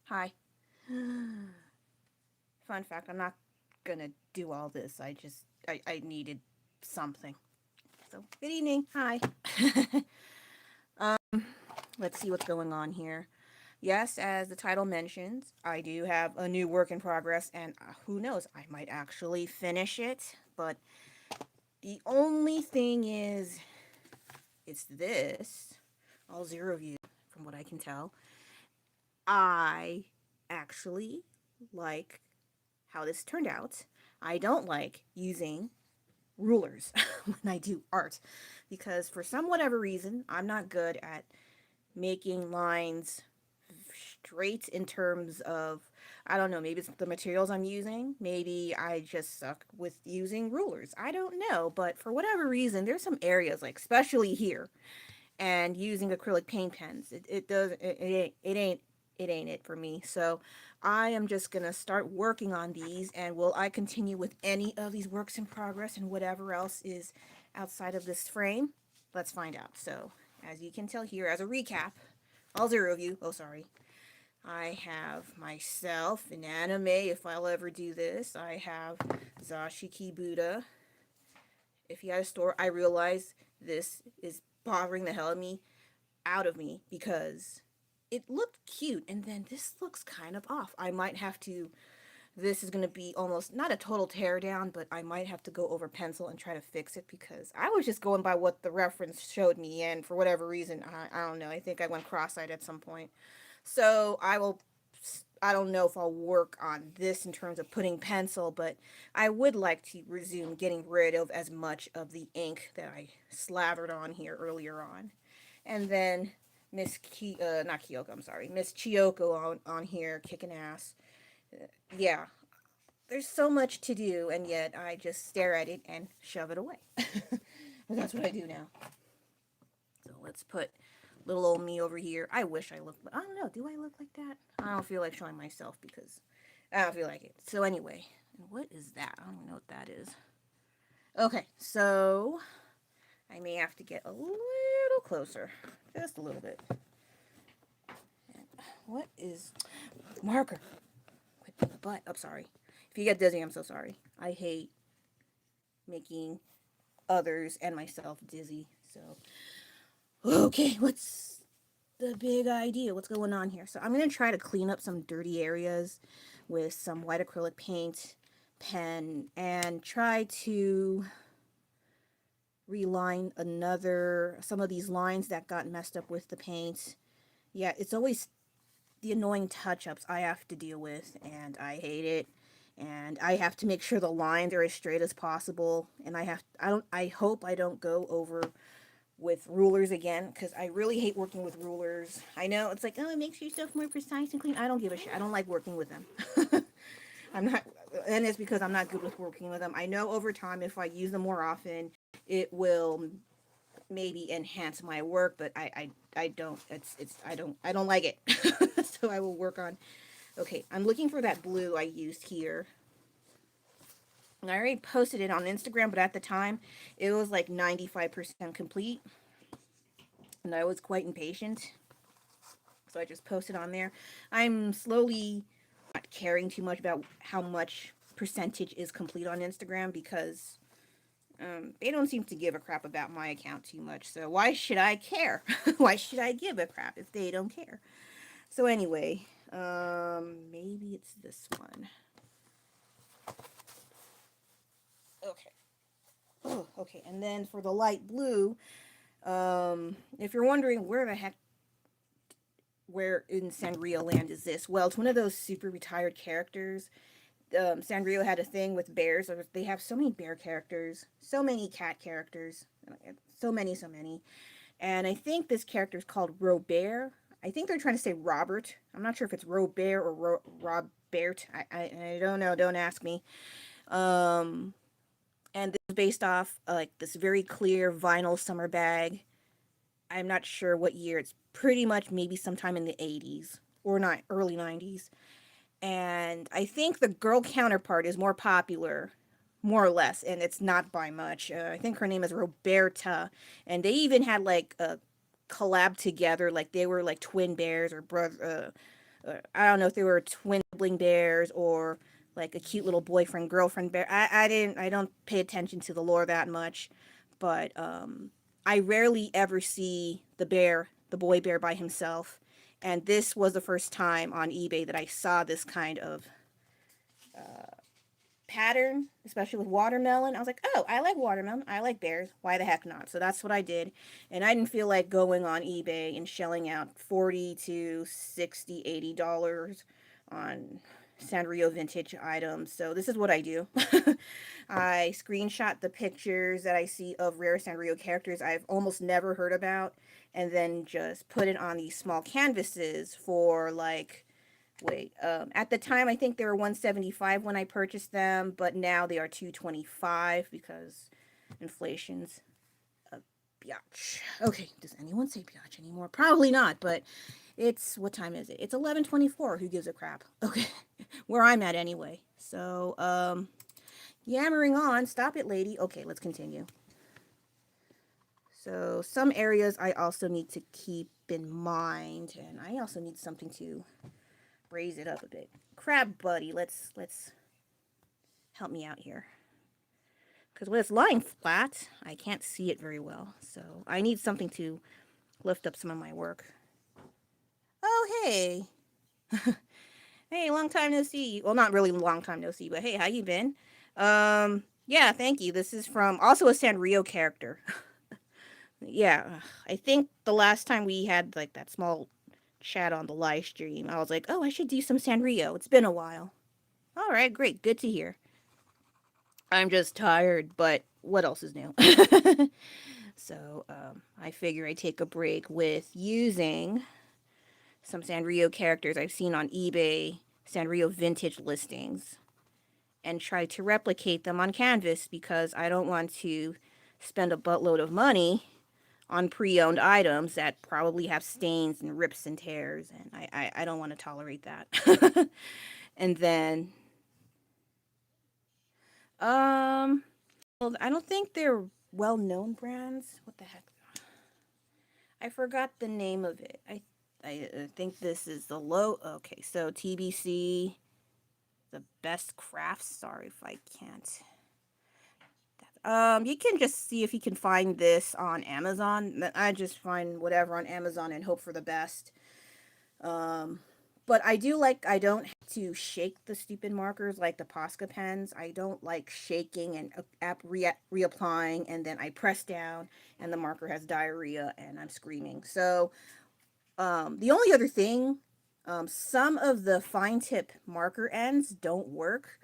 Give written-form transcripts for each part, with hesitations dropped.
Hi. Fun fact, I'm not gonna do all this. I needed something. So, good evening. Hi. Let's see what's going on here. Yes, as the title mentions, I do have a new work in progress, and who knows, I might actually finish it. But the only thing is, it's this. All zero view, from what I can tell. I actually like how this turned out. I don't like using rulers when I do art because for some whatever reason I'm not good at making lines straight in terms of, I don't know, maybe it's the materials I'm using, maybe I just suck with using rulers, I don't know, but for whatever reason there's some areas, like especially here, and using acrylic paint pens, it does it ain't it for me. So I am just gonna start working on these, and will I continue with any of these works in progress and whatever else is outside of this frame? Let's find out. So as you can tell here, as a recap, all zero of you, oh sorry, I have myself in anime, if I'll ever do this. I have Zashiki Buddha. If he had a store, I realize this is bothering the hell out of me because it looked cute and then this looks kind of off. I might have to, this is going to be almost not a total tear down, but I might have to go over pencil and try to fix it because I was just going by what the reference showed me, and for whatever reason, I don't know, I think I went cross-eyed at some point. So I don't know if I'll work on this in terms of putting pencil, but I would like to resume getting rid of as much of the ink that I slathered on here earlier on. And then not Kyoko, I'm sorry, Miss Chiyoko on here kicking ass. Yeah, there's so much to do, and yet I just stare at it and shove it away. That's what I do now. So let's put little old me over here. I wish I looked, I don't know, do I look like that? I don't feel like showing myself because I don't feel like it. So anyway, what is that? I don't even know what that is. Okay, so I may have to get a little closer, just a little bit. And what is marker? Quit in the butt. I'm sorry. If you get dizzy, I'm so sorry. I hate making others and myself dizzy. So, okay, what's the big idea? What's going on here? So, I'm going to try to clean up some dirty areas with some white acrylic paint pen and try to reline some of these lines that got messed up with the paint. Yeah, it's always the annoying touch-ups I have to deal with, and I hate it. And I have to make sure the lines are as straight as possible. And I hope I don't go over with rulers again, because I really hate working with rulers. I know it's like, oh, it makes yourself more precise and clean. I don't give a shit. I don't like working with them. I'm not, and it's because I'm not good with working with them. I know over time, if I use them more often, it will maybe enhance my work, but I don't, I don't like it. So I will work on, okay, I'm looking for that blue I used here. And I already posted it on Instagram, but at the time it was like 95% complete, and I was quite impatient, so I just posted on there. I'm slowly not caring too much about how much percentage is complete on Instagram because they don't seem to give a crap about my account too much. So why should I care? Why should I give a crap if they don't care? So anyway, maybe it's this one. Okay. Oh, okay. And then for the light blue, if you're wondering where in Sanrio land is this? Well, it's one of those super retired characters. Sanrio had a thing with bears. They have so many bear characters, so many cat characters, so many. And I think this character is called Robert. I think they're trying to say Robert. I'm not sure if it's Robert or Robert. I don't know. Don't ask me. Um, and this is based off like this very clear vinyl summer bag. I'm not sure what year. It's pretty much maybe sometime in the 80s or not early 90s. And I think the girl counterpart is more popular, more or less, and it's not by much. I think her name is Roberta, and they even had like a collab together, like they were like twin bears or brother, I don't know if they were twin sibling bears or like a cute little boyfriend girlfriend bear. I don't pay attention to the lore that much, but I rarely ever see the boy bear by himself, and this was the first time on eBay that I saw this kind of pattern, especially with watermelon. I was like, oh, I like watermelon. I like bears. Why the heck not? So that's what I did. And I didn't feel like going on eBay and shelling out 40 to 60, $80 on Sanrio vintage items. So this is what I do. I screenshot the pictures that I see of rare Sanrio characters I've almost never heard about, and then just put it on these small canvases for like, at the time I think they were 175 when I purchased them, but now they are 225 because inflation's a biatch. Okay, does anyone say biatch anymore? Probably not, but it's, what time is it? It's 11:24. Who gives a crap? Okay. Where I'm at anyway. So, yammering on. Stop it, lady. Okay, let's continue. So, some areas I also need to keep in mind, and I also need something to raise it up a bit. Crab buddy, let's help me out here. Because when it's lying flat, I can't see it very well. So I need something to lift up some of my work. Oh, hey. Hey, long time no see. Well, not really long time no see, but hey, how you been? Yeah, thank you. This is from also a Sanrio character. Yeah, I think the last time we had like that small chat on the live stream, I was like, oh, I should do some Sanrio. It's been a while. All right, great. Good to hear. I'm just tired, but what else is new? So I figure I take a break with using some Sanrio characters I've seen on eBay, Sanrio vintage listings, and try to replicate them on canvas because I don't want to spend a buttload of money on pre-owned items that probably have stains and rips and tears, and I don't want to tolerate that. And then um well, I don't think they're well-known brands. What the heck? I forgot the name of it. I think this is the low. Okay, so TBC, the best crafts. Sorry if I can't. You can just see if you can find this on Amazon. I just find whatever on Amazon and hope for the best. Um, but I don't have to shake the stupid markers like the Posca pens. I don't like shaking and reapplying, and then I press down and the marker has diarrhea and I'm screaming. So, the only other thing, some of the fine tip marker ends don't work.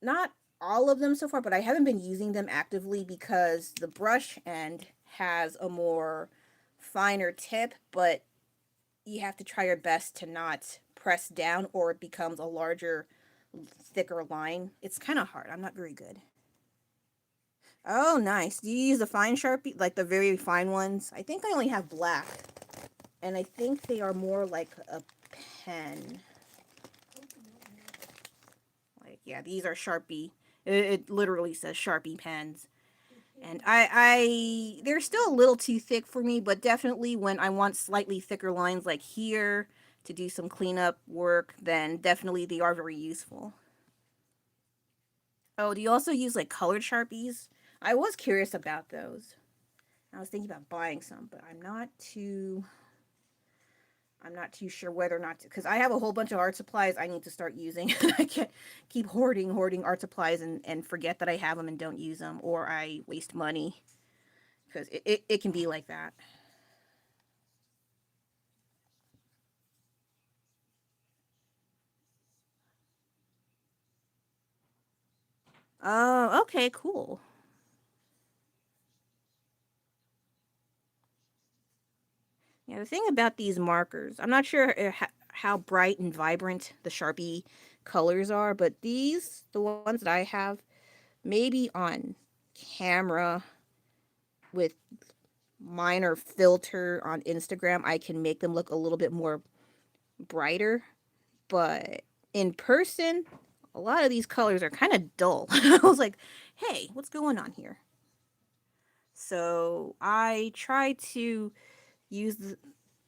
Not all of them so far, but I haven't been using them actively because the brush end has a more finer tip, but you have to try your best to not press down or it becomes a larger, thicker line. It's kind of hard. I'm not very good. Oh, nice. Do you use the fine Sharpie, like the very fine ones? I think I only have black, and I think they are more like a pen. Like, yeah, these are Sharpie. It literally says Sharpie pens. And they're still a little too thick for me, but definitely when I want slightly thicker lines like here to do some cleanup work, then definitely they are very useful. Oh, do you also use like colored Sharpies? I was curious about those. I was thinking about buying some, but I'm not too sure whether or not to, because I have a whole bunch of art supplies I need to start using. I can't keep hoarding art supplies and forget that I have them and don't use them, or I waste money because it can be like that. Oh, okay, cool. Yeah, the thing about these markers, I'm not sure how bright and vibrant the Sharpie colors are, but the ones that I have, maybe on camera with minor filter on Instagram, I can make them look a little bit more brighter, but in person, a lot of these colors are kind of dull. I was like, hey, what's going on here? So I try to use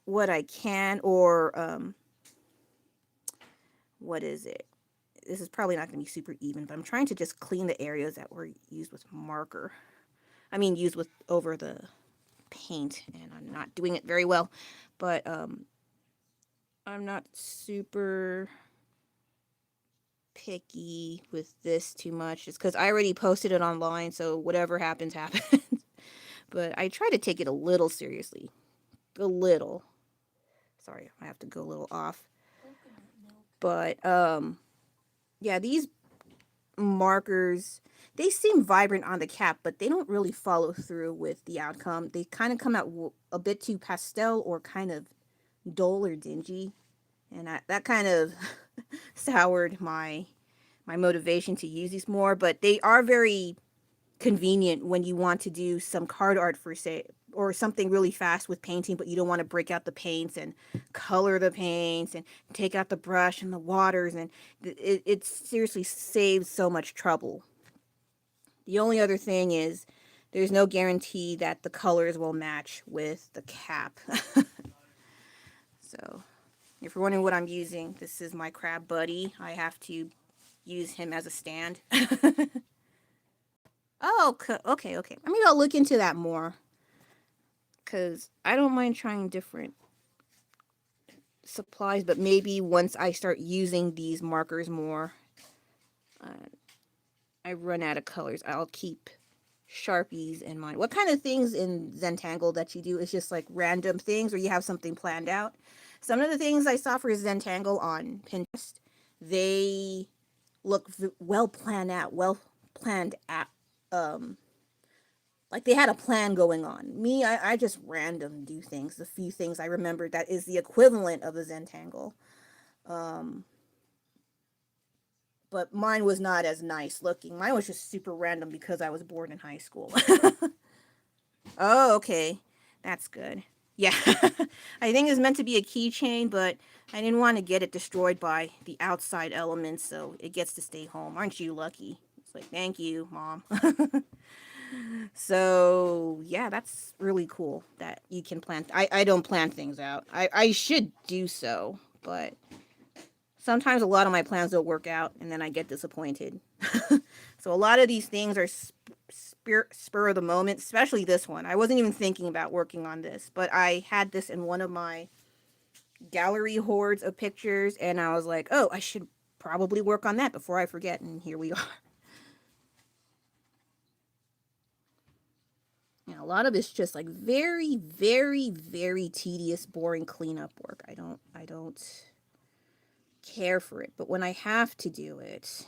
what I can, or what is it? This is probably not going to be super even, but I'm trying to just clean the areas that were used with marker. I mean, used with over the paint, and I'm not doing it very well. But I'm not super picky with this too much. It's because I already posted it online, so whatever happens, happens. But I try to take it a little seriously. A little. Sorry, I have to go a little off. But yeah, these markers, they seem vibrant on the cap, but they don't really follow through with the outcome. They kind of come out a bit too pastel or kind of dull or dingy, and that kind of soured my motivation to use these more. But they are very convenient when you want to do some card art for say, or something really fast with painting, but you don't want to break out the paints and color the paints and take out the brush and the waters, and it seriously saves so much trouble. The only other thing is there's no guarantee that the colors will match with the cap. So if you're wondering what I'm using, this is my crab buddy. I have to use him as a stand. Oh, okay, okay. Maybe I'll look into that more, because I don't mind trying different supplies, but maybe once I start using these markers more, uh, I run out of colors, I'll keep Sharpies in mind. What kind of things in Zentangle that you do is just like random things, or you have something planned out? Some of the things I saw for Zentangle on Pinterest, they look well planned out, um, like they had a plan going on. Me, I just random do things. The few things I remember that is the equivalent of a Zentangle. Um, but mine was not as nice looking. Mine was just super random because I was born in high school. Oh, okay. That's good. Yeah. I think it's meant to be a keychain, but I didn't want to get it destroyed by the outside elements, so it gets to stay home. Aren't you lucky? It's like, thank you, Mom. So, yeah, that's really cool that you can plan. I don't plan things out. I should do so, but sometimes a lot of my plans don't work out, and then I get disappointed. So a lot of these things are spur of the moment, especially this one. I wasn't even thinking about working on this, but I had this in one of my gallery hordes of pictures, and I was like, oh, I should probably work on that before I forget, and here we are. Yeah, a lot of it's just like very, very, very tedious, boring cleanup work. I don't care for it, but when I have to do it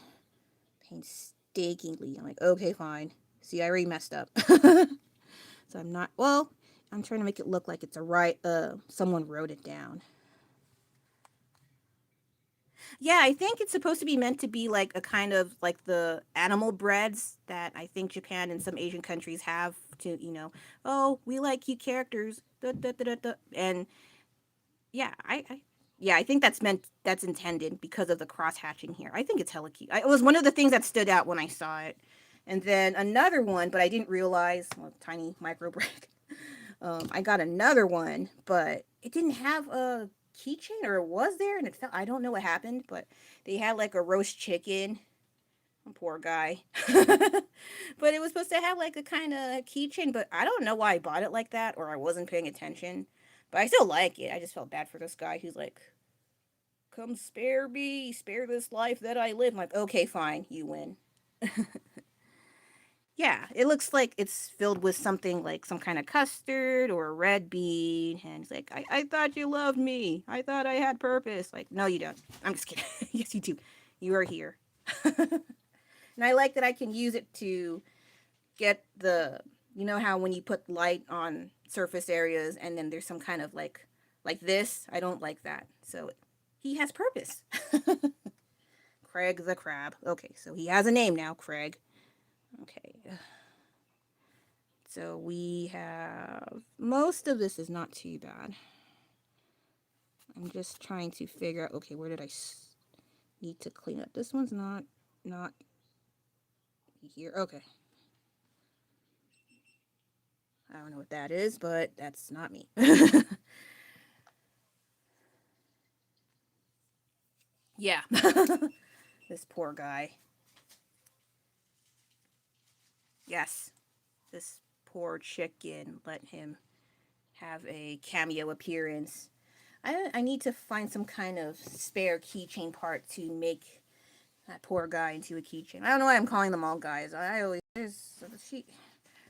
painstakingly, I'm like, okay, fine. See, I already messed up. So I'm not, well, I'm trying to make it look like it's someone wrote it down. Yeah, I think it's supposed to be meant to be like a kind of like the animal breads that I think Japan and some Asian countries have to, oh, we like cute characters, da, da, da, da, da. And yeah, yeah, I think that's intended because of the cross hatching here. I think it's hella cute. It was one of the things that stood out when I saw it. And then another one, but I didn't realize, well, tiny micro brick. I got another one, but it didn't have a keychain, or it was there and it fell. I don't know what happened, but they had like a roast chicken. Poor guy. But it was supposed to have like a kind of keychain, but I don't know why I bought it like that, or I wasn't paying attention. But I still like it. I just felt bad for this guy who's like, come spare me, spare this life that I live. I'm like, okay, fine, you win. Yeah, it looks like it's filled with something like some kind of custard or a red bean. And he's like, I thought you loved me. I thought I had purpose. Like, no, you don't. I'm just kidding. Yes, you do. You are here. And I like that I can use it to get how when you put light on surface areas and then there's some kind of like this. I don't like that. So he has purpose. Craig the crab. Okay, so he has a name now, Craig. Okay. So we have, most of this is not too bad. I'm just trying to figure out, okay, where did I need to clean up? This one's not here. Okay. I don't know what that is, but that's not me. Yeah. This poor guy. Yes. This poor chicken. Let him have a cameo appearance. I need to find some kind of spare keychain part to make that poor guy into a keychain. I don't know why I'm calling them all guys. I always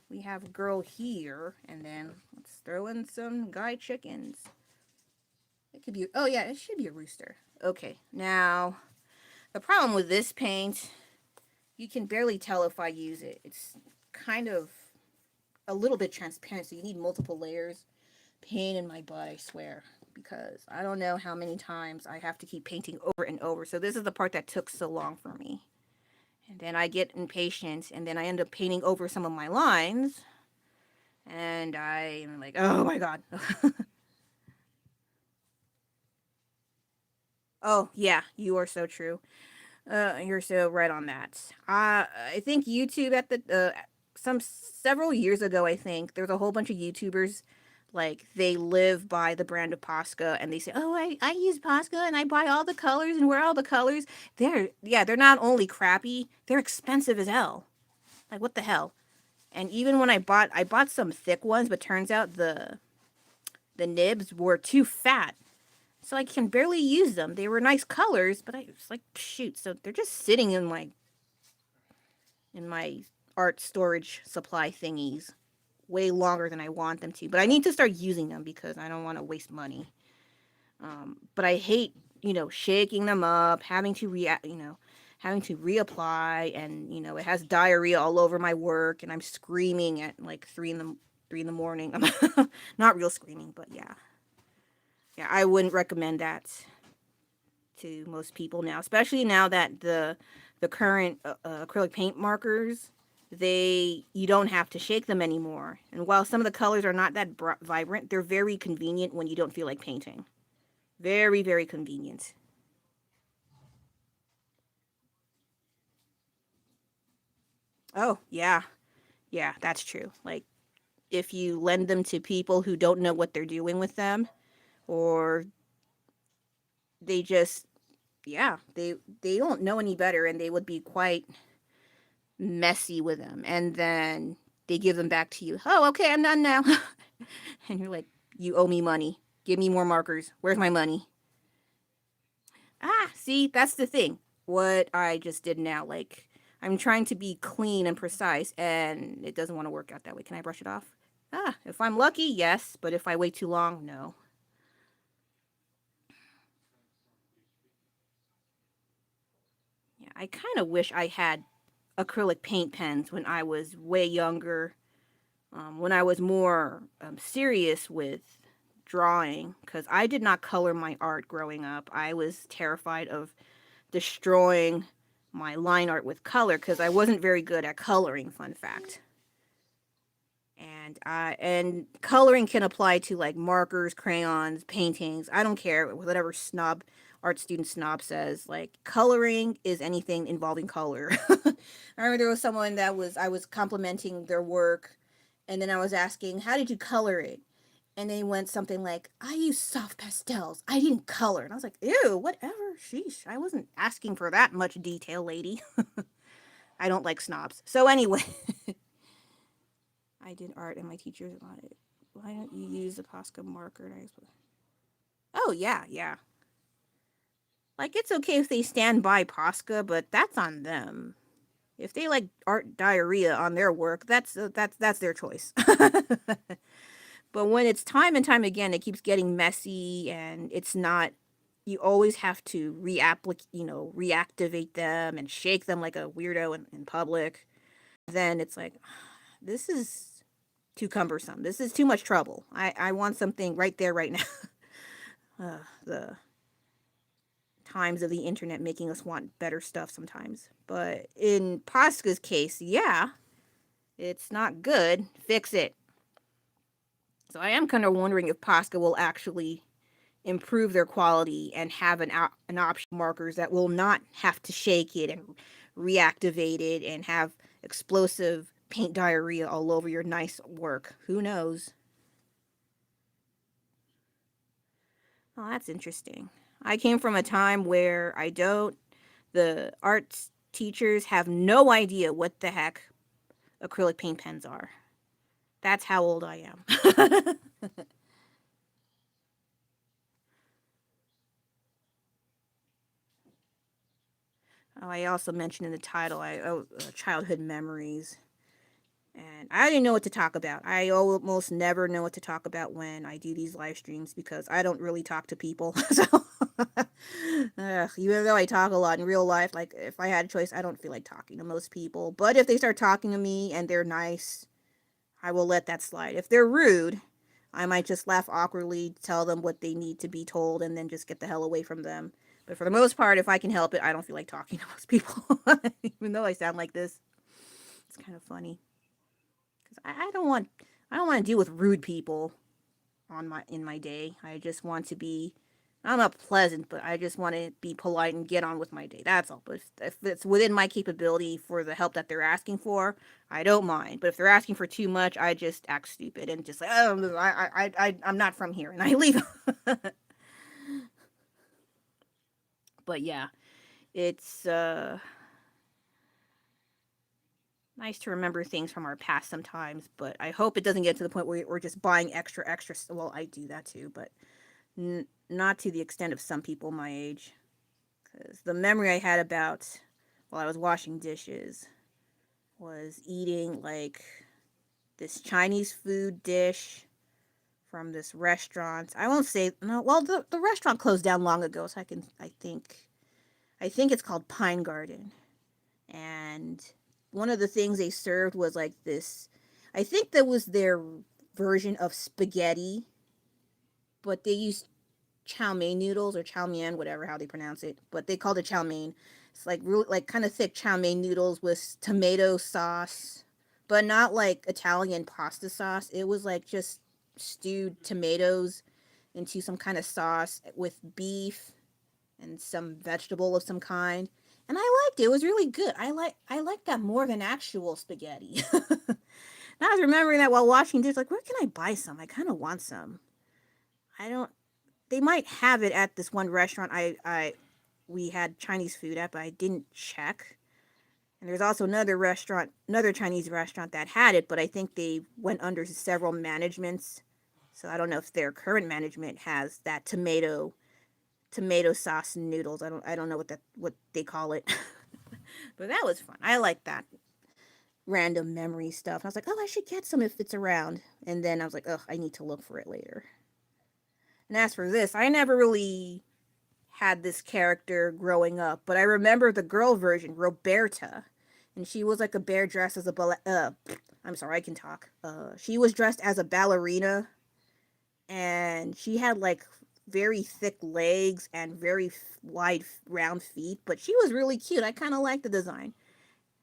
we have a girl here, and then let's throw in some guy chickens. It could be. Oh yeah, it should be a rooster. Okay, now the problem with this paint, you can barely tell if I use it. It's kind of a little bit transparent, so you need multiple layers. Pain in my butt, I swear, because I don't know how many times I have to keep painting over and over. So this is the part that took so long for me. And then I get impatient, and then I end up painting over some of my lines, and I am like, oh my god. Oh yeah, you are so true. You're so right on that. I think YouTube at the some several years ago, I think there was a whole bunch of YouTubers like they live by the brand of Posca, and they say, "Oh, I use Posca and I buy all the colors and wear all the colors." They're not only crappy, they're expensive as hell. Like what the hell? And even when I bought some thick ones, but turns out the nibs were too fat. So I can barely use them. They were nice colors, but I was like, shoot. So they're just sitting in my art storage supply thingies way longer than I want them to. But I need to start using them because I don't want to waste money. But I hate, shaking them up, having to reapply, and it has diarrhea all over my work, and I'm screaming at like 3 in the morning. Not real screaming, but yeah, yeah. I wouldn't recommend that to most people now, especially now that the current acrylic paint markers, they you don't have to shake them anymore. And while some of the colors are not that vibrant, they're very convenient when you don't feel like painting. Very, very convenient. Oh, yeah. Yeah, that's true. Like if you lend them to people who don't know what they're doing with them, or they just yeah, they don't know any better, and they would be quite messy with them, and then they give them back to you. Oh, okay, I'm done now. And you're like, you owe me money. Give me more markers. Where's my money? Ah, see, that's the thing. What I just did now, like, I'm trying to be clean and precise, and it doesn't want to work out that way. Can I brush it off? Ah, if I'm lucky, yes, but if I wait too long, no. Yeah, I kind of wish I had acrylic paint pens when I was way younger, when I was more serious with drawing, because I did not color my art growing up. I was terrified of destroying my line art with color because I wasn't very good at coloring. Fun fact. And coloring can apply to like markers, crayons, paintings. I don't care whatever snob art student snob says. Like coloring is anything involving color. I remember there was someone that was I was complimenting their work, and then I was asking, "How did you color it?" And they went something like, "I used soft pastels. I didn't color." And I was like, "Ew, whatever. Sheesh. I wasn't asking for that much detail, lady." I don't like snobs. So anyway, I did art and my teachers about it. Why don't you use a Posca marker? And I was, oh yeah, yeah. Like it's okay if they stand by Posca, but that's on them. If they like art diarrhea on their work, that's their choice. But when it's time and time again, it keeps getting messy, and it's not. You always have to reactivate them and shake them like a weirdo in public. Then it's like, this is too cumbersome. This is too much trouble. I want something right there, right now. The times of the internet making us want better stuff sometimes. But in Posca's case, yeah, it's not good. Fix it. So I am kind of wondering if Posca will actually improve their quality and have an option markers that will not have to shake it and reactivate it and have explosive paint diarrhea all over your nice work. Who knows? Oh, that's interesting. I came from a time where the arts teachers have no idea what the heck acrylic paint pens are. That's how old I am. Oh, I also mentioned in the title, childhood memories. And I didn't know what to talk about. I almost never know what to talk about when I do these live streams because I don't really talk to people. So, even though I talk a lot in real life, like if I had a choice, I don't feel like talking to most people. But if they start talking to me and they're nice, I will let that slide. If they're rude, I might just laugh awkwardly, tell them what they need to be told, and then just get the hell away from them. But for the most part, if I can help it, I don't feel like talking to most people. Even though I sound like this, it's kind of funny. Because I don't want to deal with rude people on my in my day. I just want to be, I'm not pleasant, but I just want to be polite and get on with my day. That's all. But if it's within my capability for the help that they're asking for, I don't mind. But if they're asking for too much, I just act stupid and just like, oh, I'm not from here, and I leave. But yeah, it's nice to remember things from our past sometimes. But I hope it doesn't get to the point where we're just buying extra. Well, I do that too, but not to the extent of some people my age. Because the memory I had about while I was washing dishes was eating like this Chinese food dish from this restaurant. I won't say no. Well, the restaurant closed down long ago, so I think it's called Pine Garden. And one of the things they served was like this. I think that was their version of spaghetti, but they used chow mein noodles or chow mein, whatever how they pronounce it, but they called it chow mein. It's like really like kind of thick chow mein noodles with tomato sauce, but not like Italian pasta sauce. It was like just stewed tomatoes into some kind of sauce with beef and some vegetable of some kind. And I liked it. It was really good. I like that more than actual spaghetti. And I was remembering that while watching this, like, where can I buy some? I kind of want some. I don't they might have it at this one restaurant I we had Chinese food at, but I didn't check. And there's also another Chinese restaurant that had it, but I think they went under several managements. So I don't know if their current management has that tomato sauce noodles. I don't know what they call it. But that was fun. I like that random memory stuff. I was like, oh, I should get some if it's around. And then I was like, oh, I need to look for it later. And as for this, I never really had this character growing up, but I remember the girl version, Roberta, and she was like a bear dressed as a I'm sorry, I can talk. She was dressed as a ballerina, and she had like very thick legs and very wide, round feet, but she was really cute. I kind of liked the design.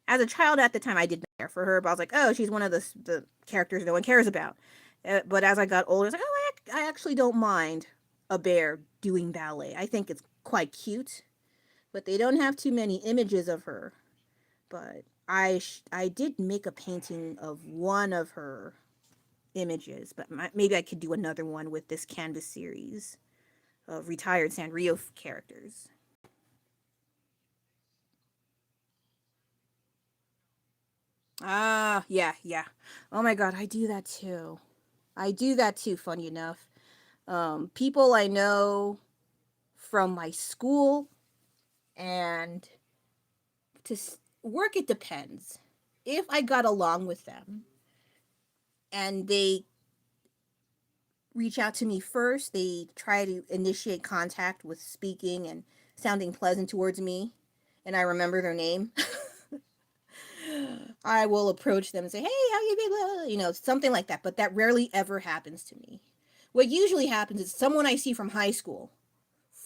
As a child at the time, I did not care for her, but I was like, oh, she's one of the characters no one cares about. But as I got older, I was like, oh, I actually don't mind a bear doing ballet. I think it's quite cute, but they don't have too many images of her. But I did make a painting of one of her images, but maybe I could do another one with this canvas series of retired Sanrio characters. Ah, yeah, yeah. Oh my god, I do that too. I do that too, funny enough. People I know from my school and to work, it depends. If I got along with them and they reach out to me first, they try to initiate contact with speaking and sounding pleasant towards me, and I remember their name, I will approach them and say, hey, how you doing? You know, something like that. But that rarely ever happens to me. What usually happens is someone I see from high school,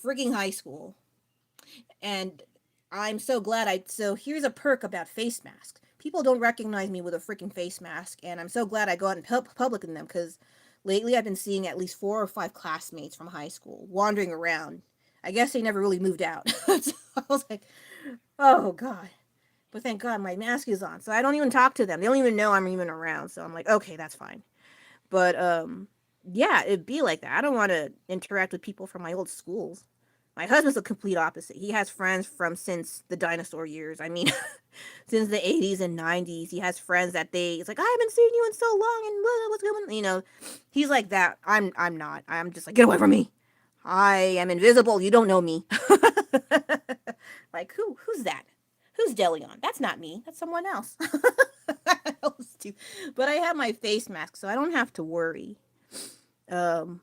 frigging high school, and I'm so glad so here's a perk about face masks. People don't recognize me with a freaking face mask, and I'm so glad I go out in public in them because lately I've been seeing at least 4 or 5 classmates from high school wandering around. I guess they never really moved out. So I was like, oh god. But thank God my mask is on, so I don't even talk to them. They don't even know I'm even around. So I'm like, okay, that's fine. But yeah, it'd be like that. I don't want to interact with people from my old schools. My husband's the complete opposite. He has friends from since the dinosaur years. I mean, since the 80s and 90s. He has friends that it's like, I haven't seen you in so long and blah, what's going on? He's like that. I'm not. I'm just like, get away from me. I am invisible. You don't know me. Like, who's that? Who's Delion? That's not me. That's someone else. But I have my face mask, so I don't have to worry. Oh,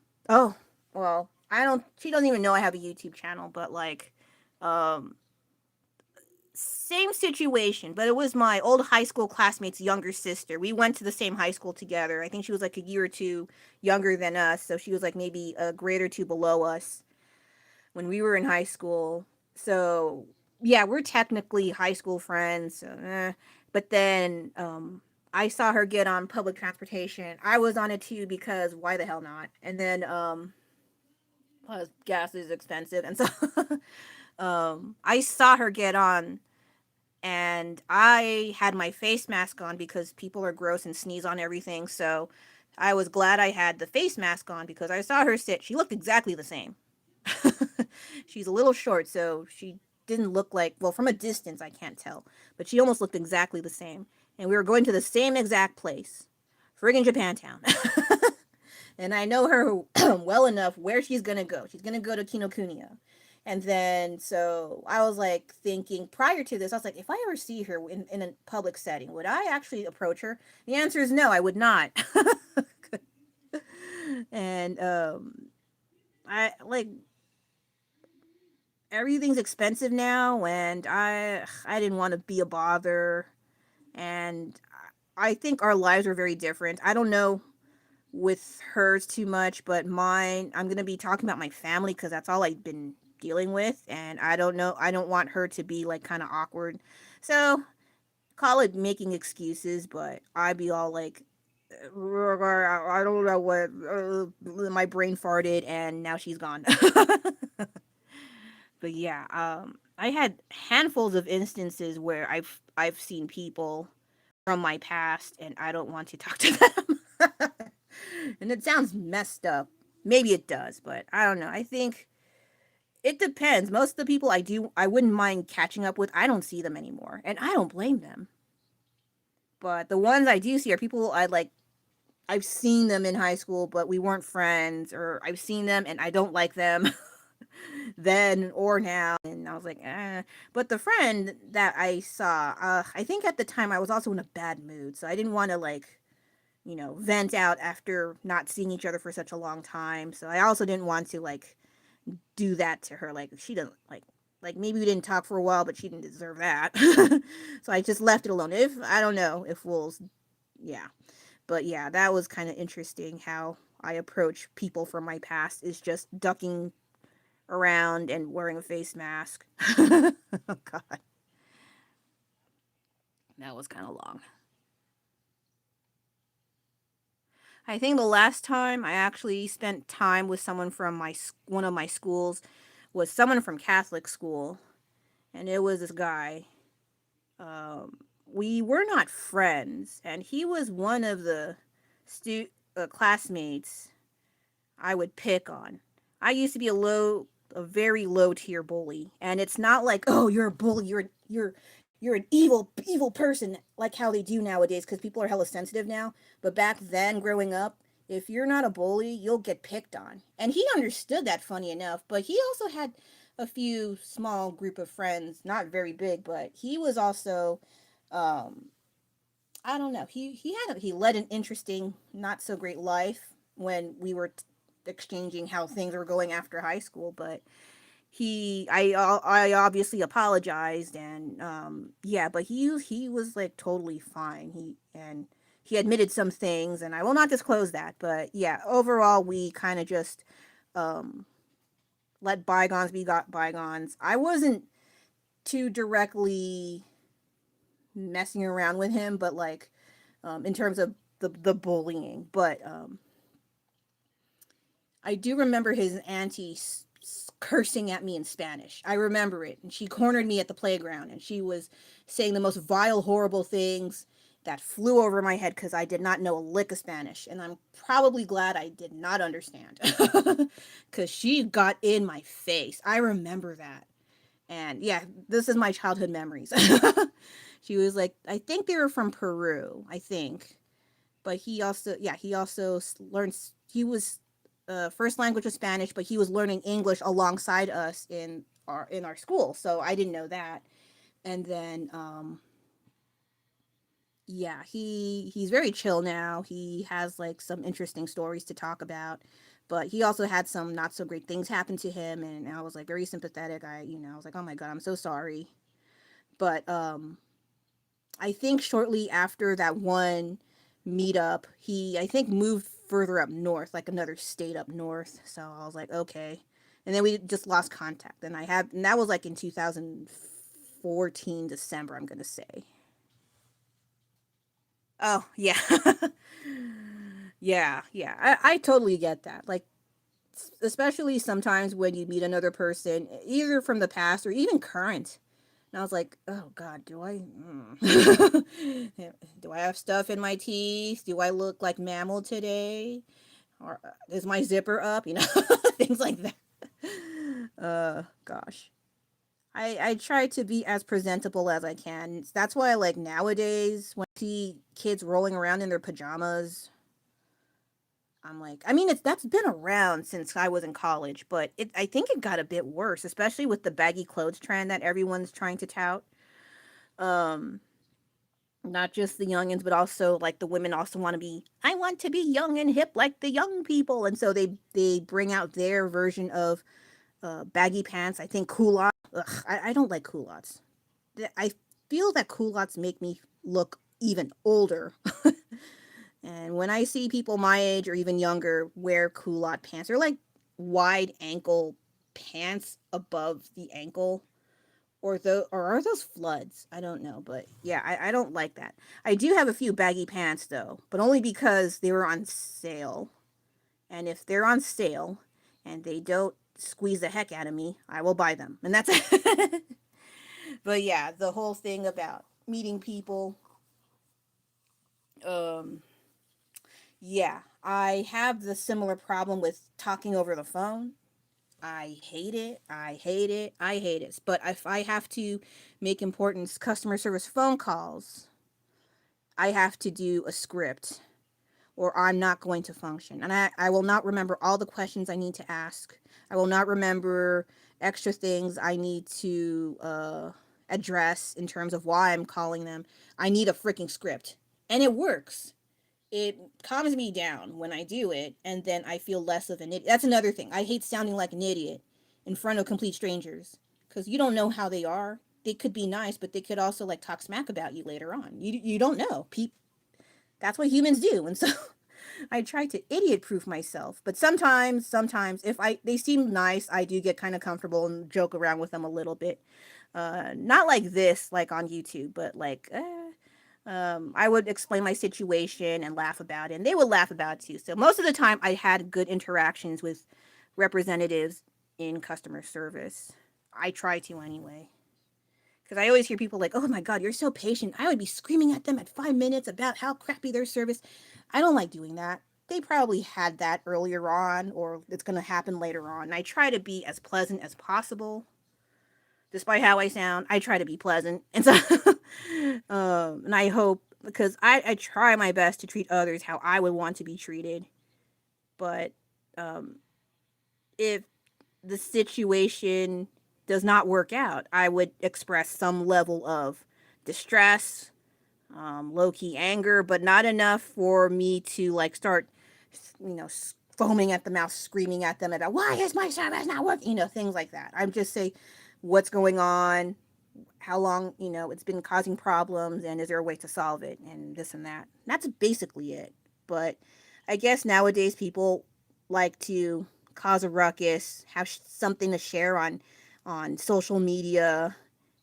well, I don't, she doesn't even know I have a YouTube channel, but like, um, same situation, but it was my old high school classmate's younger sister. We went to the same high school together. I think she was like a year or two younger than us, so she was like maybe a grade or two below us when we were in high school. So yeah, we're technically high school friends. But then I saw her get on public transportation. I was on it too because why the hell not? And then plus gas is expensive, and so I saw her get on, and I had my face mask on because people are gross and sneeze on everything. So I was glad I had the face mask on because I saw her sit. She looked exactly the same. She's a little short, so she didn't look like, well, from a distance, I can't tell, but she almost looked exactly the same. And we were going to the same exact place, friggin' Japantown. And I know her well enough where she's gonna go. She's gonna go to Kinokuniya. And then, so I was like thinking prior to this, I was like, if I ever see her in a public setting, would I actually approach her? The answer is no, I would not. And I like, everything's expensive now, and I didn't want to be a bother, and I think our lives were very different. I don't know with hers too much, but mine, I'm gonna be talking about my family because that's all I've been dealing with, and I don't know. I don't want her to be like kind of awkward, so call it making excuses, but I'd be all like, I don't know what, my brain farted and now she's gone. But yeah, I had handfuls of instances where I've seen people from my past and I don't want to talk to them. And it sounds messed up. Maybe it does, but I don't know. I think it depends. Most of the people I wouldn't mind catching up with, I don't see them anymore, and I don't blame them. But the ones I do see are people I've seen them in high school, but we weren't friends, or I've seen them and I don't like them then or now. And I was like, eh. But the friend that I saw, I think at the time I was also in a bad mood. So I didn't want to, like, vent out after not seeing each other for such a long time. So I also didn't want to, like, do that to her. Like, she doesn't, like maybe we didn't talk for a while, but she didn't deserve that. So I just left it alone. I don't know if yeah. But yeah, that was kind of interesting how I approach people from my past is just ducking around and wearing a face mask. Oh God, that was kind of long. I think the last time I actually spent time with someone from one of my schools was someone from Catholic school, and it was this guy. We were not friends, and he was one of the classmates I would pick on. I used to be a very low tier bully, and it's not like, oh, you're a bully, you're an evil person, like how they do nowadays, because people are hella sensitive now. But back then, growing up, if you're not a bully, you'll get picked on, and he understood that. Funny enough, but he also had a few small group of friends, not very big, but he was also, um, I don't know. He led an interesting, not so great life when we were exchanging how things were going after high school. But I obviously apologized, and yeah, but he was like totally fine. He admitted some things, and I will not disclose that. But yeah, overall, we kind of just um, let bygones be got bygones. I wasn't too directly messing around with him, but like in terms of the bullying. But I do remember his auntie cursing at me in Spanish. I remember it, and she cornered me at the playground, and she was saying the most vile, horrible things. that flew over my head because I did not know a lick of Spanish. And I'm probably glad I did not understand because she got in my face. I remember that. And yeah, this is my childhood memories. She was like, I think they were from Peru, I think. But he also learned, he was, first language was Spanish, but he was learning English alongside us in our school. So I didn't know that. And then, yeah, he's very chill now. He has like some interesting stories to talk about, but he also had some not so great things happen to him, and I was like very sympathetic. I was like, oh my god, I'm so sorry. But I think shortly after that one meetup, he I think moved further up north, like another state up north. So I was like, okay. And then we just lost contact. And that was like in 2014 December, I'm gonna say. Oh yeah, yeah. I totally get that. Like, especially sometimes when you meet another person, either from the past or even current. And I was like, oh God, do I have stuff in my teeth? Do I look like mammal today? Or is my zipper up? Things like that. Gosh. I try to be as presentable as I can. That's why, like, nowadays, when I see kids rolling around in their pajamas, I'm like, I mean, that's been around since I was in college, but I think it got a bit worse, especially with the baggy clothes trend that everyone's trying to tout. Um, Not just the youngins, but also like the women also want to be. I want to be young and hip like the young people, and so they bring out their version of baggy pants. I think culottes. Ugh, I don't like culottes. I feel that culottes make me look even older. And when I see people my age or even younger wear culotte pants, they're like wide ankle pants above the ankle, or are those floods? I don't know, but yeah, I don't like that. I do have a few baggy pants though, but only because they were on sale. And if they're on sale and they don't squeeze the heck out of me, I will buy them. And that's it. But yeah, the whole thing about meeting people, um yeah, I have the similar problem with talking over the phone. I hate it. I hate it. I hate it. But if I have to make important customer service phone calls, I have to do a script or I'm not going to function. And I will not remember all the questions I need to ask. I will not remember extra things I need to address in terms of why I'm calling them. I need a freaking script. And it works. It calms me down when I do it, and then I feel less of an idiot. That's another thing. I hate sounding like an idiot in front of complete strangers because you don't know how they are. They could be nice, but they could also like talk smack about you later on. You don't know. That's what humans do, and so I try to idiot proof myself. But sometimes if I they seem nice, I do get kind of comfortable and joke around with them a little bit. Not like this, like on YouTube, but like I would explain my situation and laugh about it, and they would laugh about it too. So most of the time, I had good interactions with representatives in customer service. I try to anyway, because I always hear people like, "Oh my God, you're so patient." I would be screaming at them at 5 minutes about how crappy their service. I don't like doing that. They probably had that earlier on, or it's going to happen later on. And I try to be as pleasant as possible despite how I sound. I try to be pleasant, and so and I hope because I try my best to treat others how I would want to be treated. But um, if the situation does not work out, I would express some level of distress, low key anger, but not enough for me to like start, foaming at the mouth, screaming at them about why is my service not working, things like that. I'm just say what's going on, how long it's been causing problems, and is there a way to solve it, and this and that. That's basically it. But I guess nowadays people like to cause a ruckus, have something to share on social media,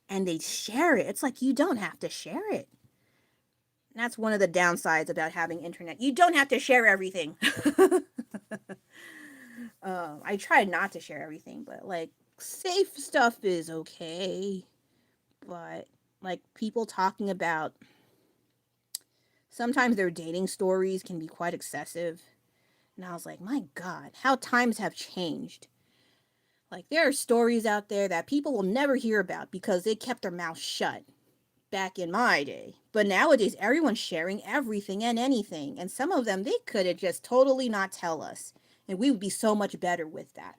and they share it. It's like you don't have to share it. And that's one of the downsides about having internet. You don't have to share everything. I try not to share everything, but like safe stuff is okay. But like people talking about Sometimes their dating stories can be quite excessive. And I was like, my God, how times have changed. Like, there are stories out there that people will never hear about because they kept their mouth shut back in my day. But nowadays, everyone's sharing everything and anything. And some of them, they could have just totally not tell us. And we would be so much better with that.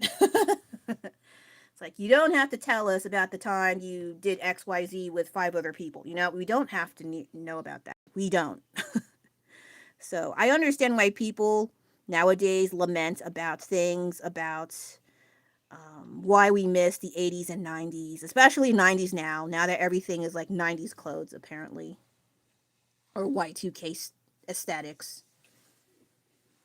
It's like, you don't have to tell us about the time you did XYZ with 5 other people. You know, we don't have to know about that. We don't. So I understand why people nowadays lament about things, about why we miss the 80s and 90s, especially 90s now that everything is like 90s clothes, apparently, or Y2K aesthetics.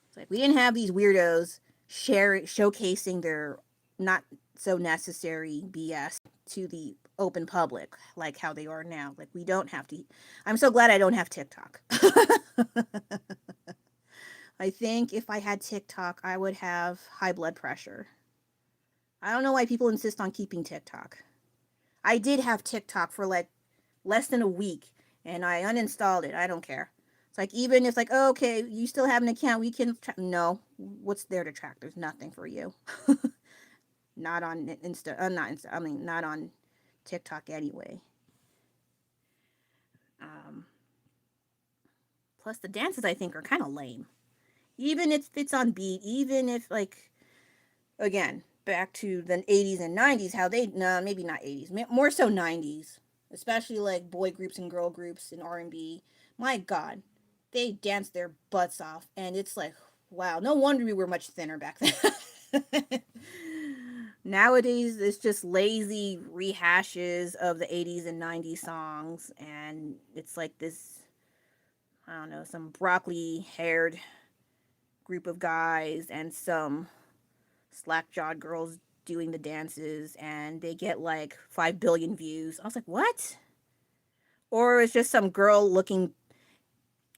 It's like we didn't have these weirdos showcasing their not so necessary BS to the open public like how they are now. Like, we don't have to. I'm so glad I don't have TikTok. I think if I had TikTok, I would have high blood pressure. I don't know why people insist on keeping TikTok. I did have TikTok for like less than a week and I uninstalled it. I don't care. It's like, even if it's like, oh, okay, you still have an account, we can no. What's there to track? There's nothing for you. Not on not Insta. I mean, not on TikTok anyway. Um, Plus the dances I think are kind of lame. Even if it's on beat, even if like, again, back to the 80s and 90s, how they, no, maybe not 80s, more so 90s, especially like boy groups and girl groups in R&B. My God, they dance their butts off, and it's like, wow, no wonder we were much thinner back then. Nowadays, it's just lazy rehashes of the 80s and 90s songs, and it's like this, I don't know, some broccoli haired group of guys and some slack jawed girls doing the dances, and they get like 5 billion views. I was like, what? Or it's just some girl looking,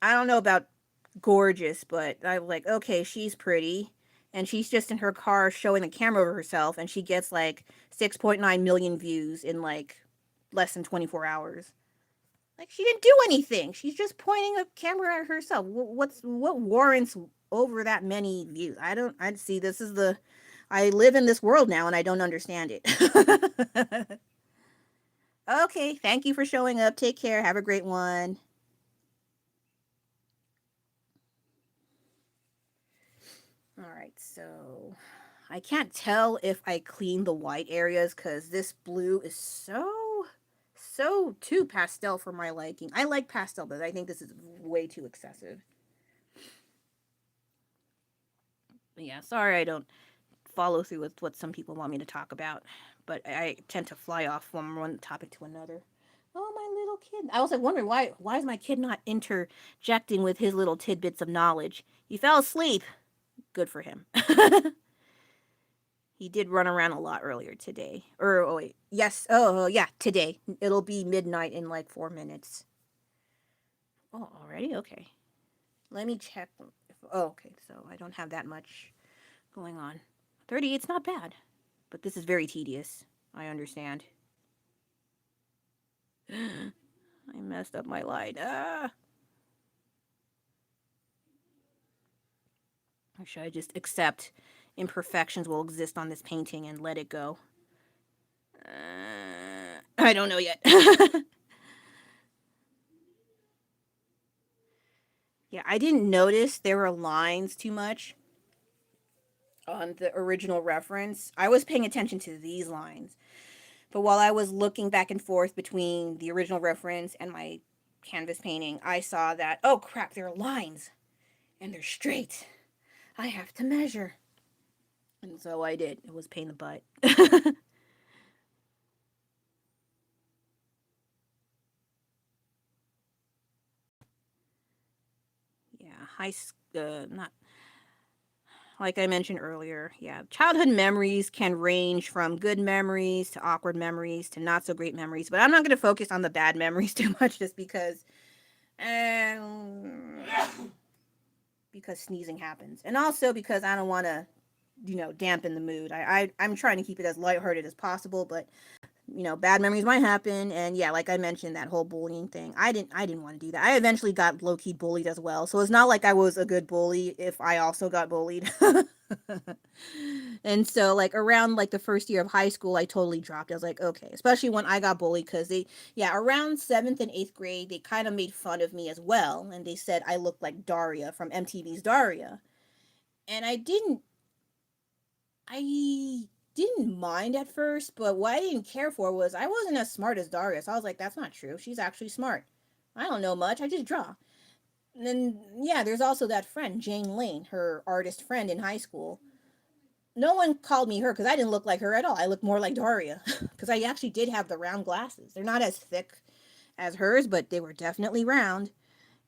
I don't know about gorgeous, but I'm like, okay, she's pretty. And she's just in her car showing the camera of herself, and she gets like 6.9 million views in like less than 24 hours. Like, she didn't do anything. She's just pointing a camera at herself. What warrants over that many views? I see, this is the, I live in this world now and I don't understand it. Okay, thank you for showing up. Take care. Have a great one. All right, so I can't tell if I clean the white areas because this blue is so too pastel for my liking. I like pastel, but I think this is way too excessive. But yeah, sorry I don't follow through with what some people want me to talk about, but I tend to fly off from one topic to another. Oh, my little kid! I was like wondering why is my kid not interjecting with his little tidbits of knowledge? He fell asleep. Good for him. He did run around a lot earlier today. Or oh wait, yes, yeah, today. It'll be midnight in like 4 minutes. Oh, already? Okay. Let me check. Oh, okay. So I don't have that much going on. 30. It's not bad, but this is very tedious. I understand. I messed up my light. Or should I just accept imperfections will exist on this painting and let it go? I don't know yet. Yeah, I didn't notice there were lines too much on the original reference. I was paying attention to these lines. But while I was looking back and forth between the original reference and my canvas painting, I saw that, oh crap, there are lines and they're straight. I have to measure. And so I did. It was pain in the butt. Yeah, not like I mentioned earlier. Yeah, childhood memories can range from good memories to awkward memories to not so great memories. But I'm not going to focus on the bad memories too much, just um, because sneezing happens, and also because I don't want to, dampen the mood. I'm trying to keep it as lighthearted as possible, but bad memories might happen. And yeah, like I mentioned, that whole bullying thing, I didn't want to do that. I eventually got low-key bullied as well, so it's not like I was a good bully if I also got bullied. And so like around like the first year of high school, I totally dropped. I was like, okay, especially when I got bullied, because yeah, around 7th and 8th grade, they kind of made fun of me as well, and they said I looked like Daria from MTV's Daria. And I didn't mind at first, but what I didn't care for was I wasn't as smart as Daria. So I was like, that's not true. She's actually smart. I don't know much. I just draw. And then, yeah, there's also that friend, Jane Lane, her artist friend in high school. No one called me her because I didn't look like her at all. I looked more like Daria because I actually did have the round glasses. They're not as thick as hers, but they were definitely round.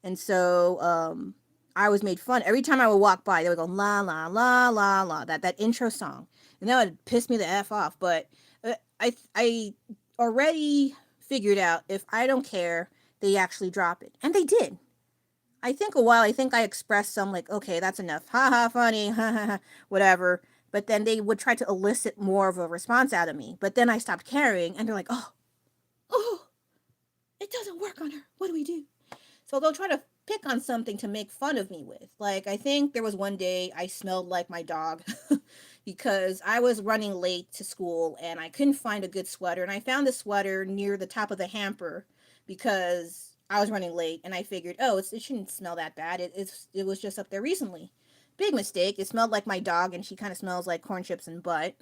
And so I was made fun. Every time I would walk by, they would go la la la la la, that intro song, and that would piss me the f off. But I already figured out if I don't care, they actually drop it, and they did. I think a while. I think I expressed some like, okay, that's enough, ha ha, funny, ha ha ha, whatever. But then they would try to elicit more of a response out of me. But then I stopped caring, and they're like, oh, it doesn't work on her. What do we do? So they'll try to pick on something to make fun of me with. Like, I think there was one day I smelled like my dog because I was running late to school and I couldn't find a good sweater. And I found the sweater near the top of the hamper because I was running late and I figured, oh, it shouldn't smell that bad. It was just up there recently. Big mistake. It smelled like my dog and she kind of smells like corn chips and butt.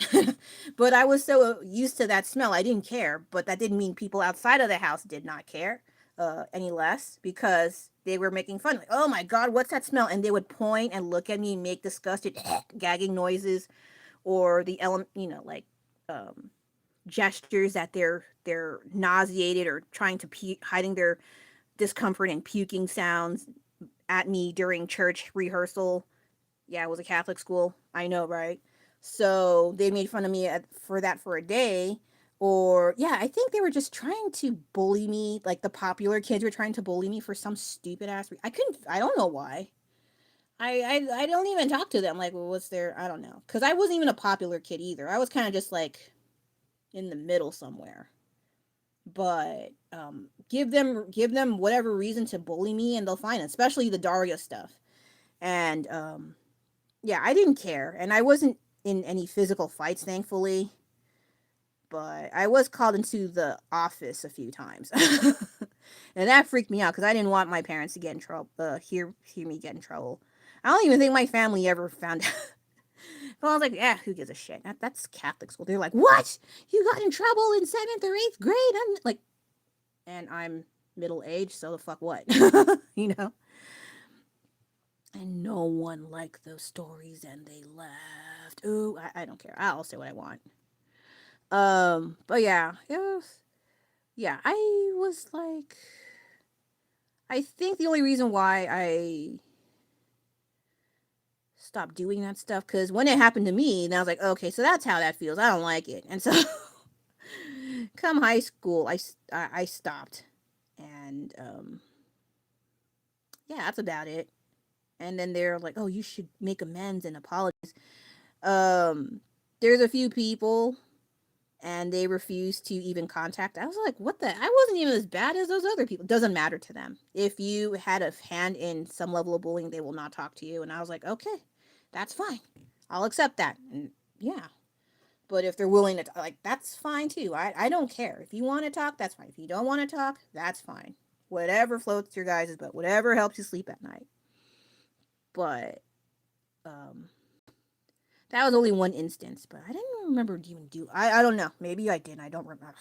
But I was so used to that smell, I didn't care. But that didn't mean people outside of the house did not care any less because they were making fun. Like, oh my God, what's that smell? And they would point and look at me and make disgusted gagging noises or the like um, gestures that they're nauseated or trying to hiding their discomfort and puking sounds at me during church rehearsal. Yeah, it was a Catholic school. I know, right? So they made fun of me for that for a day. Or, yeah, I think they were just trying to bully me. Like the popular kids were trying to bully me for some stupid ass. I don't know why. I don't even talk to them. Like, well, what's their, I don't know. Because I wasn't even a popular kid either. I was kind of just like in the middle somewhere. But give them whatever reason to bully me and they'll find it, especially the Daria stuff. And yeah, I didn't care, and I wasn't in any physical fights, thankfully. But I was called into the office a few times, and that freaked me out because I didn't want my parents to get in trouble. Hear me get in trouble. I don't even think my family ever found out. But I was like, yeah, who gives a shit? That's Catholic school. They're like, what? You got in trouble in 7th or 8th grade? I'm like, and I'm middle aged, so the fuck what? you know. And no one liked those stories and they left. Ooh, I don't care. I'll say what I want. But yeah, yeah, I was like, I think the only reason why I stopped doing that stuff, because when it happened to me, and I was like, okay, so that's how that feels. I don't like it. And so come high school, I stopped. And yeah, that's about it. And then they're like, oh, you should make amends and apologize. Um, there's a few people and they refused to even contact. I was like, what the? I wasn't even as bad as those other people. Doesn't matter to them. If you had a hand in some level of bullying, they will not talk to you. And I was like, okay, that's fine. I'll accept that. And yeah. But if they're willing to, like, that's fine too. I don't care. If you want to talk, that's fine. If you don't want to talk, that's fine. Whatever floats your guys' boat, whatever helps you sleep at night. But um, that was only one instance, but I didn't remember even I don't know. Maybe I did. I don't remember.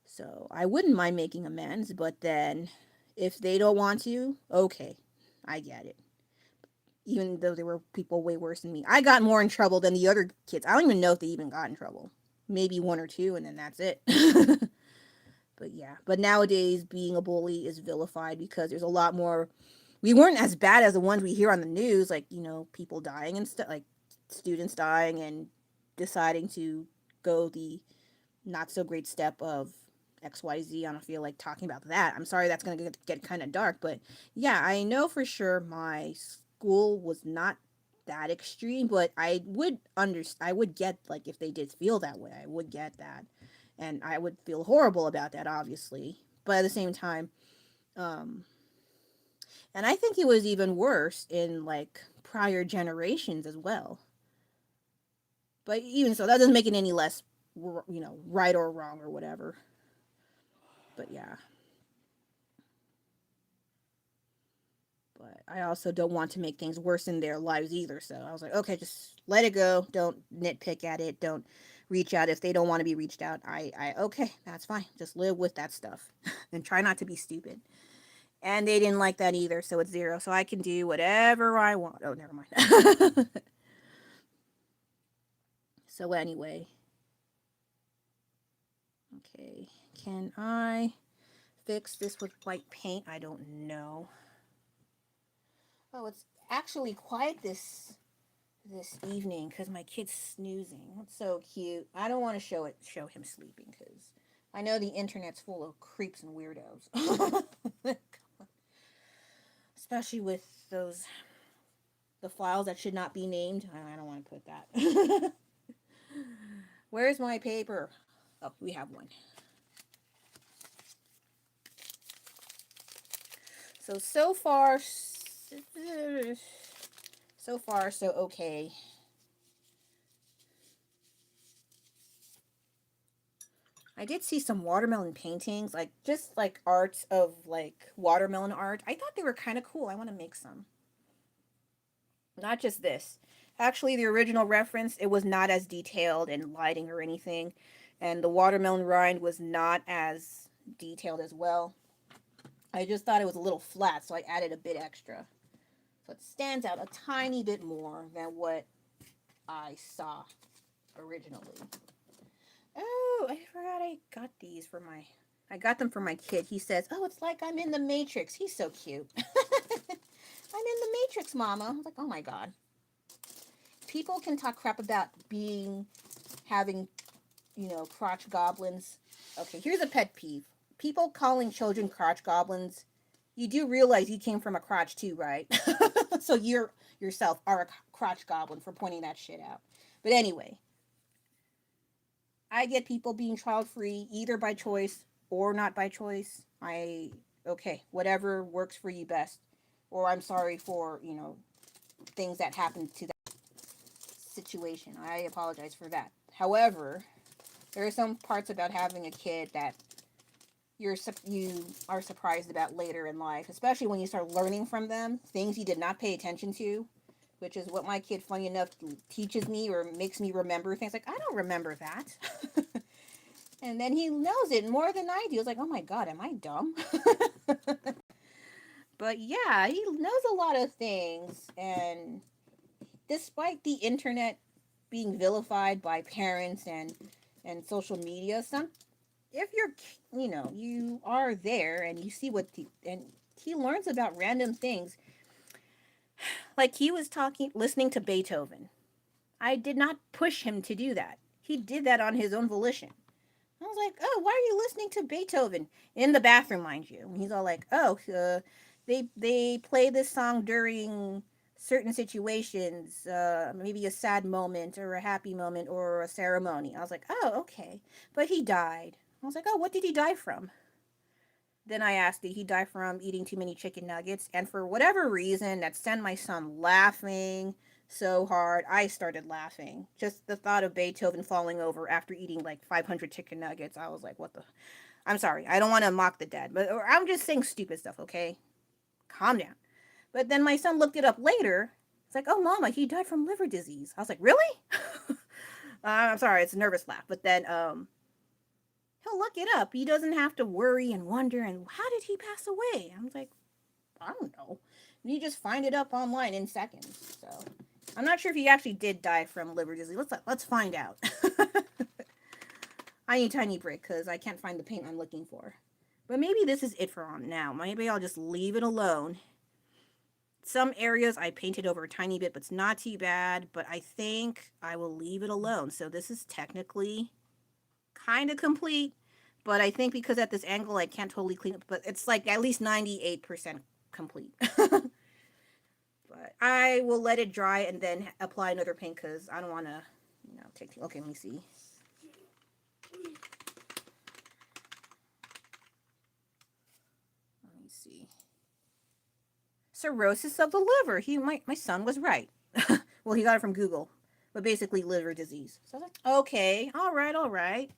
So I wouldn't mind making amends, but then if they don't want to, okay, I get it. Even though there were people way worse than me, I got more in trouble than the other kids. I don't even know if they even got in trouble. Maybe one or two, and then that's it. But yeah, but nowadays being a bully is vilified because there's a lot more. We weren't as bad as the ones we hear on the news, like people dying and stuff, like students dying and deciding to go the not so great step of XYZ. I don't feel like talking about that. I'm sorry, that's going to get kind of dark, but yeah, I know for sure my school was not that extreme, but I would get like if they did feel that way, I would get that. And I would feel horrible about that, obviously. But at the same time, um, and I think it was even worse in like prior generations as well. But even so, that doesn't make it any less, right or wrong or whatever. But yeah. But I also don't want to make things worse in their lives either. So I was like, okay, just let it go. Don't nitpick at it. Don't reach out if they don't want to be reached out. Okay, that's fine. Just live with that stuff and try not to be stupid. And they didn't like that either, so it's 0. So I can do whatever I want. Oh, never mind. So anyway, okay, can I fix this with white paint? I don't know. Oh, it's actually quiet this evening because my kid's snoozing. It's so cute. I don't want to show him sleeping because I know the internet's full of creeps and weirdos. Especially with the files that should not be named. I don't want to put that. Where's my paper? Oh, we have one. So far, so okay. I did see some watermelon paintings, like just like arts of like watermelon art. I thought they were kind of cool. I want to make some. Not just this. Actually, the original reference, it was not as detailed and lighting or anything, and the watermelon rind was not as detailed as well. I just thought it was a little flat, so I added a bit extra. So it stands out a tiny bit more than what I saw originally. Oh, I forgot I got these for my. I got them for my kid. He says, "Oh, it's like I'm in the Matrix." He's so cute. I'm in the Matrix, Mama. I was like, "Oh my god." People can talk crap about having, crotch goblins. Okay, here's a pet peeve. People calling children crotch goblins. You do realize you came from a crotch too, right? So you're yourself are a crotch goblin for pointing that shit out. But anyway, I get people being child free either by choice or not by choice. Okay, whatever works for you best. Or I'm sorry for, things that happened to that situation. I apologize for that. However, there are some parts about having a kid that you are surprised about later in life, especially when you start learning from them things you did not pay attention to, which is what my kid, funny enough, teaches me or makes me remember things like I don't remember that. And then he knows it more than I do. It's like, oh my god, am I dumb? But yeah, he knows a lot of things, and despite the internet being vilified by parents and social media, some if you are there and you see and he learns about random things. Like he was listening to Beethoven. I did not push him to do that. He did that on his own volition. I was like, oh, why are you listening to Beethoven in the bathroom, mind you? And he's all like, oh, they play this song during certain situations, maybe a sad moment or a happy moment or a ceremony. I was like, oh, okay, but he died. I was like, oh, what did he die from? Then I asked, did he die from eating too many chicken nuggets? And for whatever reason, that sent my son laughing so hard. I started laughing. Just the thought of Beethoven falling over after eating like 500 chicken nuggets. I was like, what the? I'm sorry. I don't want to mock the dead, but I'm just saying stupid stuff, okay? Calm down. But then my son looked it up later. It's like, oh, mama, he died from liver disease. I was like, really? I'm sorry. It's a nervous laugh. But then, he'll look it up. He doesn't have to worry and wonder and how did he pass away? I was like, I don't know. And you just find it up online in seconds. So I'm not sure if he actually did die from liver disease. Let's find out. I need a tiny break because I can't find the paint I'm looking for. But maybe this is it for now. Maybe I'll just leave it alone. Some areas I painted over a tiny bit, but it's not too bad. But I think I will leave it alone. So this is technically kind of complete, but I think because at this angle I can't totally clean it, but it's like at least 98% complete. But I will let it dry and then apply another paint because I don't want to, take. Okay, let me see. cirrhosis of the liver. My son was right. Well, he got it from Google, but basically liver disease. So that's okay. All right, all right.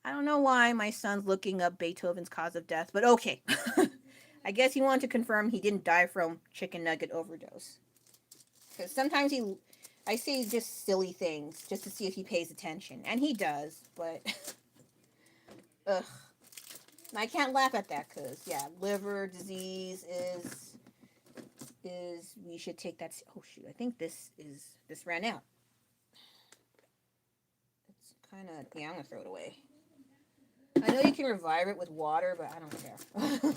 I don't know why my son's looking up Beethoven's cause of death, but okay. I guess he wanted to confirm he didn't die from chicken nugget overdose. Because sometimes I say just silly things just to see if he pays attention, and he does. But ugh, I can't laugh at that because yeah, liver disease is we should take that. Oh shoot, I think this ran out. It's kind of yeah. I'm gonna throw it away. I know you can revive it with water, but I don't care.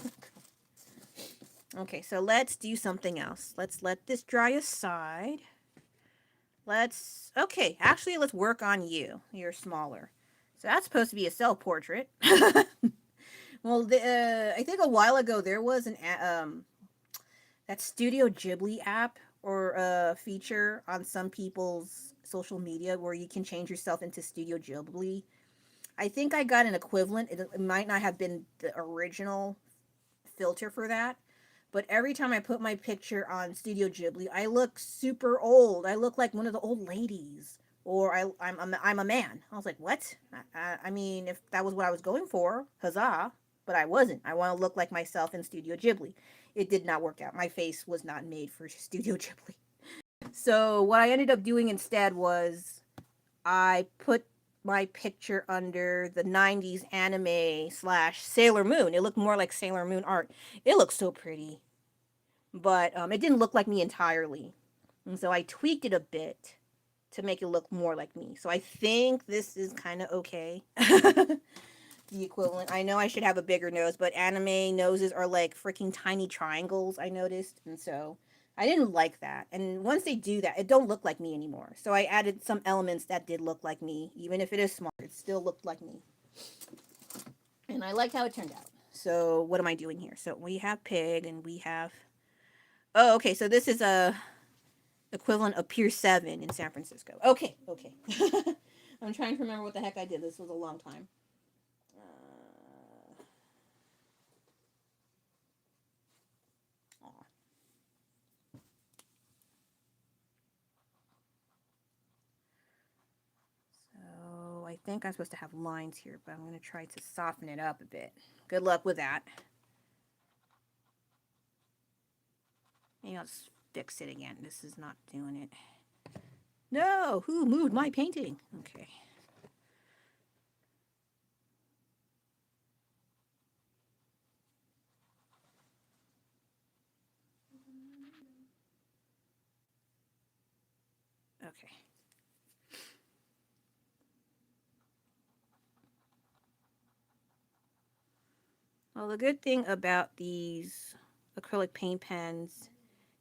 Okay, so let's do something else. Let's let this dry aside. Okay, actually, let's work on you. You're smaller. So that's supposed to be a self-portrait. Well, I think a while ago there was that Studio Ghibli app or a feature on some people's social media where you can change yourself into Studio Ghibli. I think I got an equivalent. It might not have been the original filter for that, but every time I put my picture on Studio Ghibli, I look super old. I look like one of the old ladies, or I'm a man. I was like, what? I mean, if that was what I was going for, huzzah! But I wasn't. I want to look like myself in Studio Ghibli. It did not work out. My face was not made for Studio Ghibli. So what I ended up doing instead was I put my picture under the 90s anime slash Sailor Moon. It looked more like Sailor Moon art. It looked so pretty, but it didn't look like me entirely. And so I tweaked it a bit to make it look more like me. So I think this is kind of okay. The equivalent. I know I should have a bigger nose, but anime noses are like freaking tiny triangles, I noticed. And so I didn't like that. And once they do that, it don't look like me anymore. So I added some elements that did look like me. Even if it is small, it still looked like me. And I liked how it turned out. So what am I doing here? So we have pig and we have... Oh, okay. So this is a equivalent of Pier 7 in San Francisco. Okay, okay. I'm trying to remember what the heck I did. This was a long time. So I think I'm supposed to have lines here, but I'm going to try to soften it up a bit. Good luck with that. Maybe I'll just fix it again. This is not doing it. No! Who moved my painting? Okay. Okay. Well, the good thing about these acrylic paint pens,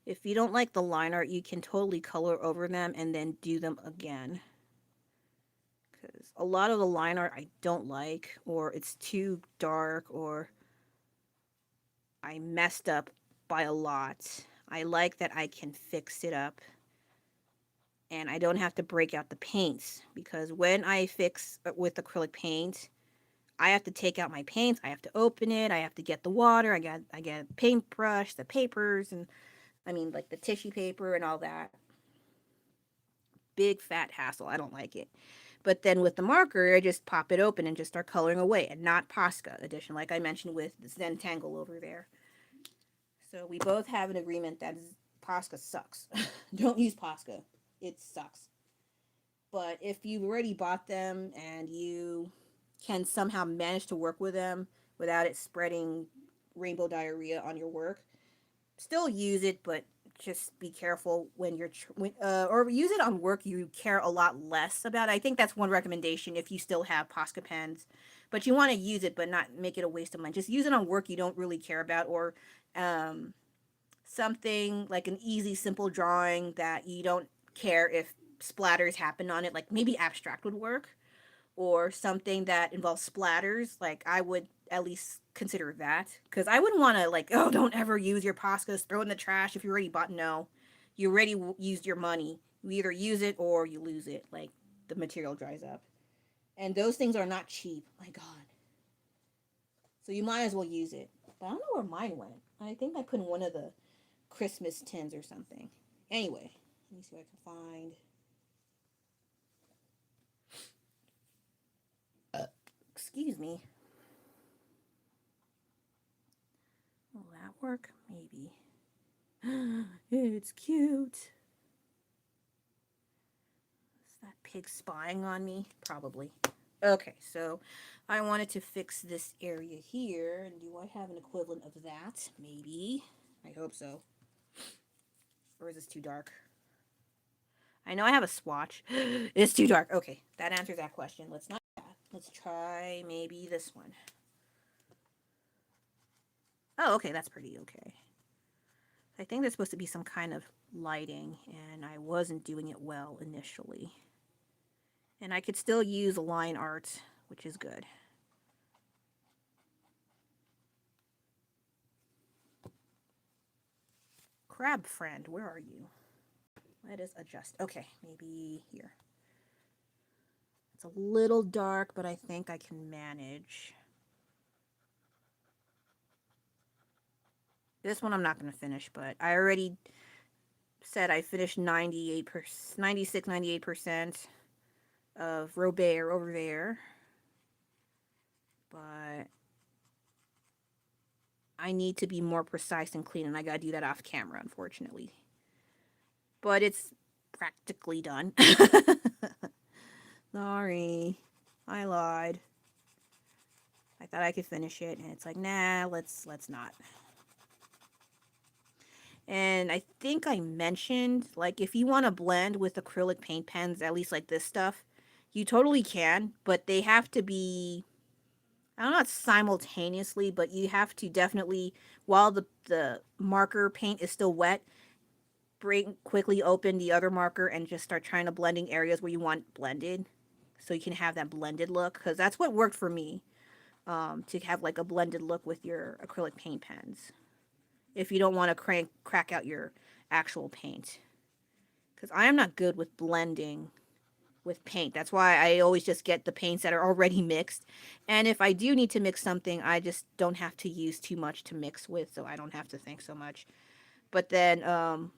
if you don't like the line art, you can totally color over them and then do them again. Because a lot of the line art I don't like, or it's too dark, or I messed up by a lot. I like that I can fix it up and I don't have to break out the paints, because when I fix with acrylic paint, I have to take out my paints, I have to open it, I have to get the water, I get a paintbrush, the papers, and I mean like the tissue paper and all that. Big fat hassle. I don't like it. But then with the marker, I just pop it open and just start coloring away, and not Posca edition, like I mentioned with the Zentangle over there. So we both have an agreement that Posca sucks. Don't use Posca. It sucks. But if you've already bought them and you can somehow manage to work with them without it spreading rainbow diarrhea on your work, still use it, but just be careful when you're or use it on work you care a lot less about. I think that's one recommendation if you still have Posca pens, but you want to use it but not make it a waste of money. Just use it on work you don't really care about, or something like an easy simple drawing that you don't care if splatters happen on it, like maybe abstract would work, or something that involves splatters. Like I would at least consider that, because I wouldn't want to like, oh, don't ever use your Poscas, throw it in the trash if you already bought. No, you already used your money. You either use it or you lose it, like the material dries up, and those things are not cheap. My god. So you might as well use it. But I don't know where mine went. I think I put in one of the Christmas tins or something. Anyway, let me see what I can find. Excuse me. Will that work? Maybe. It's cute. Is that pig spying on me? Probably. Okay, so I wanted to fix this area here. And do I have an equivalent of that? Maybe. I hope so. Or is this too dark? I know I have a swatch. It's too dark. Okay, that answers that question. Let's not do that. Let's try maybe this one. Oh, okay, that's pretty okay. I think there's supposed to be some kind of lighting, and I wasn't doing it well initially. And I could still use line art, which is good. Crab friend, where are you? Let us adjust. Okay, maybe here. It's a little dark, but I think I can manage. This one I'm not going to finish, but I already said I finished 98%, 96, 98% of Robert over there. But I need to be more precise and clean, and I gotta do that off camera, unfortunately. But it's practically done. Sorry, I lied. I thought I could finish it, and it's like, nah, let's not. And I think I mentioned, like, if you want to blend with acrylic paint pens, at least like this stuff, you totally can, but they have to be, I don't know, not simultaneously, but you have to definitely, while the marker paint is still wet, quickly open the other marker and just start trying to blending areas where you want blended, so you can have that blended look, because that's what worked for me, to have like a blended look with your acrylic paint pens. If you don't want to crack out your actual paint, because I am not good with blending with paint. That's why I always just get the paints that are already mixed. And if I do need to mix something, I just don't have to use too much to mix with, so I don't have to think so much. But then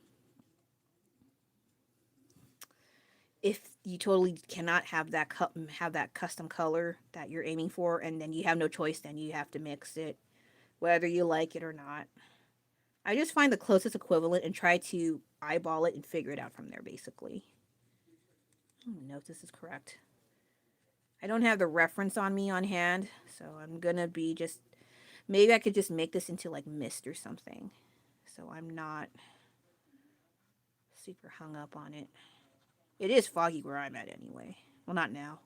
if you totally cannot have that custom color that you're aiming for, and then you have no choice, then you have to mix it whether you like it or not. I just find the closest equivalent and try to eyeball it and figure it out from there, basically. I don't know if this is correct. I don't have the reference on me on hand, so I'm gonna be just, maybe I could just make this into like mist or something, so I'm not super hung up on it. It is foggy where I'm at anyway. Well, not now.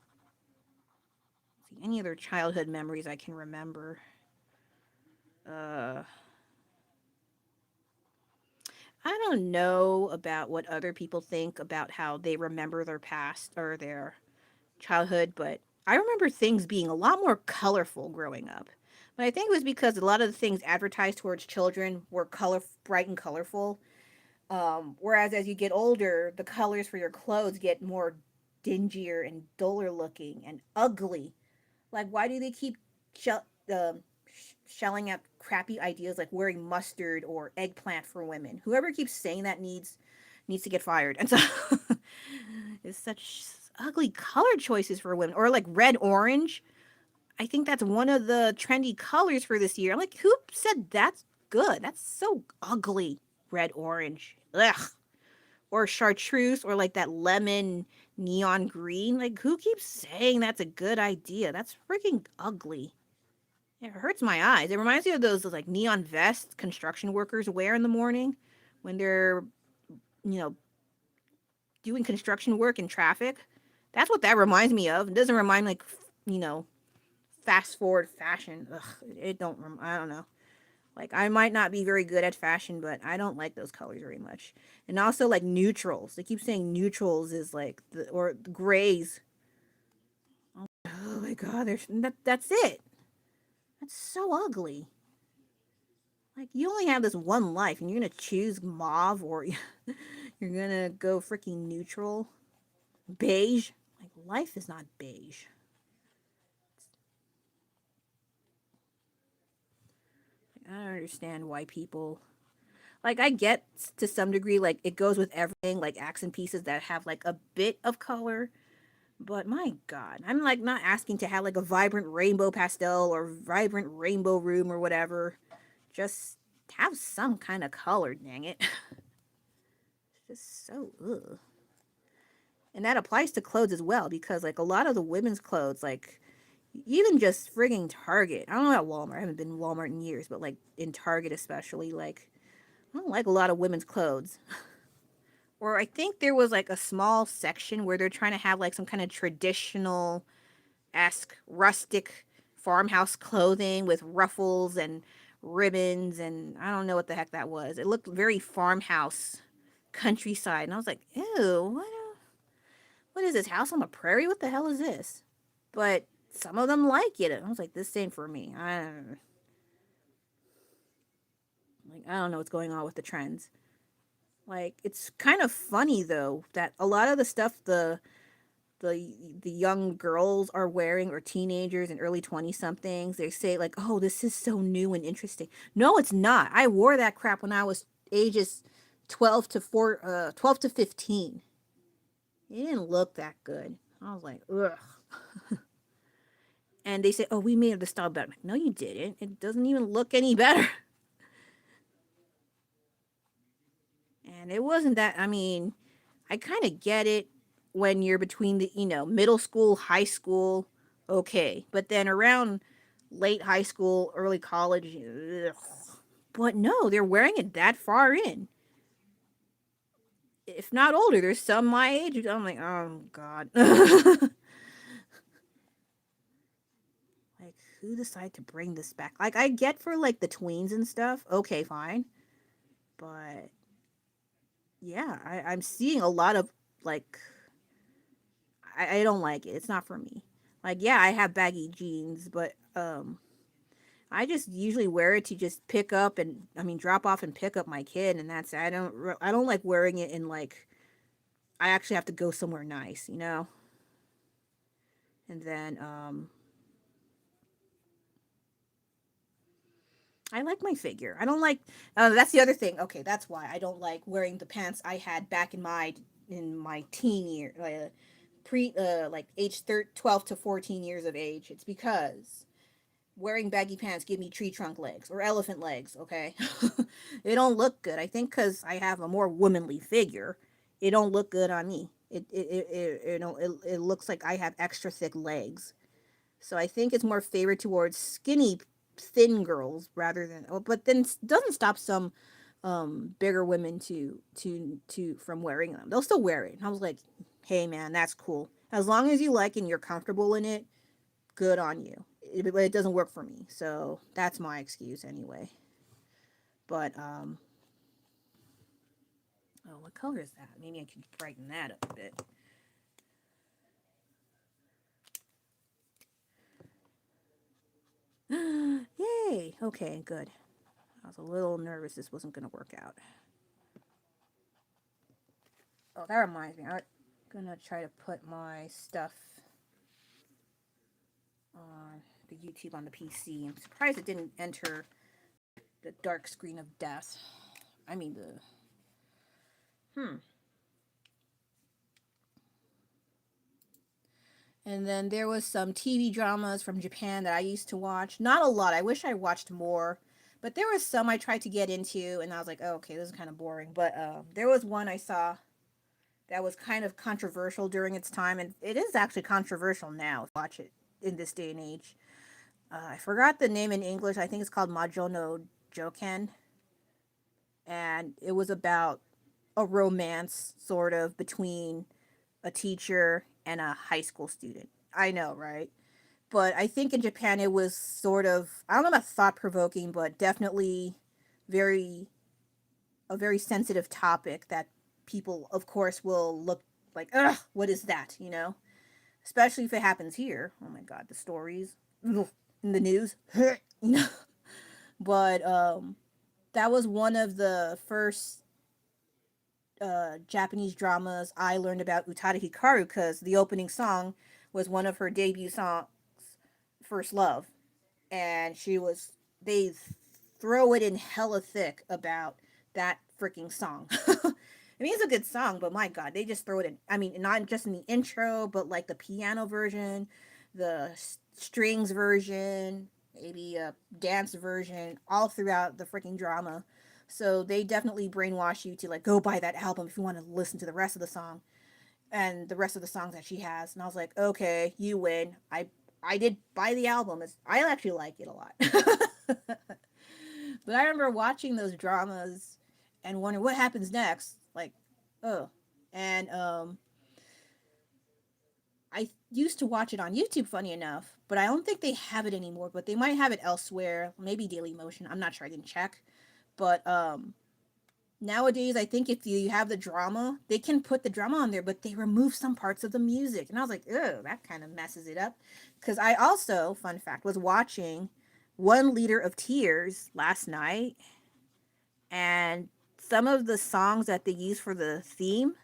Let's see, any other childhood memories I can remember? I don't know about what other people think about how they remember their past or their childhood, but I remember things being a lot more colorful growing up. But I think it was because a lot of the things advertised towards children were bright and colorful. Whereas as you get older, the colors for your clothes get more dingier and duller looking and ugly. Like, why do they keep shelling out crappy ideas like wearing mustard or eggplant for women? Whoever keeps saying that needs to get fired. And so it's such ugly color choices for women, or like red orange. I think that's one of the trendy colors for this year. I'm like, who said that's good? That's so ugly. Red orange. Ugh. Or chartreuse, or like that lemon neon green. Like, who keeps saying that's a good idea? That's freaking ugly. It hurts my eyes. It reminds me of those like neon vests construction workers wear in the morning when they're, you know, doing construction work in traffic. That's what that reminds me of. It doesn't remind like, you know, fast forward fashion. Ugh, it don't. I don't know. Like, I might not be very good at fashion, but I don't like those colors very much. And also like neutrals. They keep saying neutrals is like or grays. Oh my god, that's it. That's so ugly. Like, you only have this one life, and you're gonna choose mauve, or you're gonna go freaking neutral, beige. Like, life is not beige. don't understand why people like I get to some degree like it goes with everything like accent pieces that have like a bit of color, but my god, I'm like not asking to have like a vibrant rainbow pastel or vibrant rainbow room or whatever. Just have some kind of color, dang it. It's just so ugh. And that applies to clothes as well because like a lot of the women's clothes like even just frigging Target. I don't know about Walmart. I haven't been to Walmart in years, but like in Target especially, like I don't like a lot of women's clothes. Or I think there was like a small section where they're trying to have like some kind of traditional esque rustic farmhouse clothing with ruffles and ribbons and I don't know what the heck that was. It looked very farmhouse countryside and I was like, ew, what is this house on the prairie? What the hell is this? But some of them like it. And I was like, this ain't for me. I don't know what's going on with the trends. Like it's kind of funny though that a lot of the stuff the young girls are wearing or teenagers and early 20 somethings, they say like, "Oh, this is so new and interesting." No, it's not. I wore that crap when I was ages 12 to 15. It didn't look that good. I was like, "Ugh." And they say, "Oh, we made the style better." I'm like, no, you didn't. It doesn't even look any better. And it wasn't that, I mean, I kind of get it when you're between the, middle school, high school, okay. But then around late high school, early college, ugh. But no, they're wearing it that far in. If not older, there's some my age. I'm like, oh God. Like, who decided to bring this back? Like, I get for like the tweens and stuff. Okay, fine. But yeah, I'm seeing a lot of like I don't like it. It's not for me. Like, yeah, I have baggy jeans, but I just usually wear it to just pick up and I mean drop off and pick up my kid, and that's I don't like wearing it in like I actually have to go somewhere nice, you know. And then I like my figure. I don't like that's the other thing. Okay, that's why I don't like wearing the pants I had back in my teen year, pre like age 12 to 14 years of age. It's because wearing baggy pants give me tree trunk legs or elephant legs, okay? It don't look good. I think cuz I have a more womanly figure, it don't look good on me. It looks like I have extra thick legs. So I think it's more favored towards skinny thin girls rather than but then doesn't stop some bigger women to from wearing them. They'll still wear it. And I was like, "Hey man, that's cool. As long as you like and you're comfortable in it, good on you." But it doesn't work for me. So that's my excuse anyway. But oh, what color is that? Maybe I can brighten that up a bit. Yay. Okay, good. I was a little nervous this wasn't going to work out. Oh, that reminds me. I'm gonna try to put my stuff on the YouTube on the PC. I'm surprised it didn't enter the dark screen of death. I mean the And then there was some TV dramas from Japan that I used to watch. Not a lot. I wish I watched more. But there was some I tried to get into, and I was like, oh, okay, this is kind of boring. But there was one I saw that was kind of controversial during its time, and it is actually controversial now. Watch it in this day and age. I forgot the name in English. I think it's called Majo no Joken, and it was about a romance sort of between a teacher and a high school student. I know, right? But I think in Japan it was sort of I don't know about thought provoking, but definitely very a very sensitive topic that people, of course, will look like, ugh, what is that? You know, especially if it happens here. Oh my God, the stories in the news. You know, but that was one of the first Japanese dramas I learned about Utada Hikaru because the opening song was one of her debut songs, First Love, and she was they throw it in hella thick about that freaking song. I mean, it's a good song, but my God, they just throw it in. I mean, not just in the intro, but like the piano version, the strings version, maybe a dance version, all throughout the freaking drama. So they definitely brainwash you to like go buy that album if you want to listen to the rest of the song and the rest of the songs that she has. And I was like, okay, you win. I did buy the album. I actually like it a lot. But I remember watching those dramas and wondering what happens next. Like, oh, and I used to watch it on YouTube. Funny enough, but I don't think they have it anymore. But they might have it elsewhere. Maybe Daily Motion. I'm not sure. I didn't check. But nowadays, I think if you have the drama, they can put the drama on there, but they remove some parts of the music. And I was like, oh, that kind of messes it up. Because I also, fun fact, was watching 1 Liter of Tears last night, and some of the songs that they use for the theme,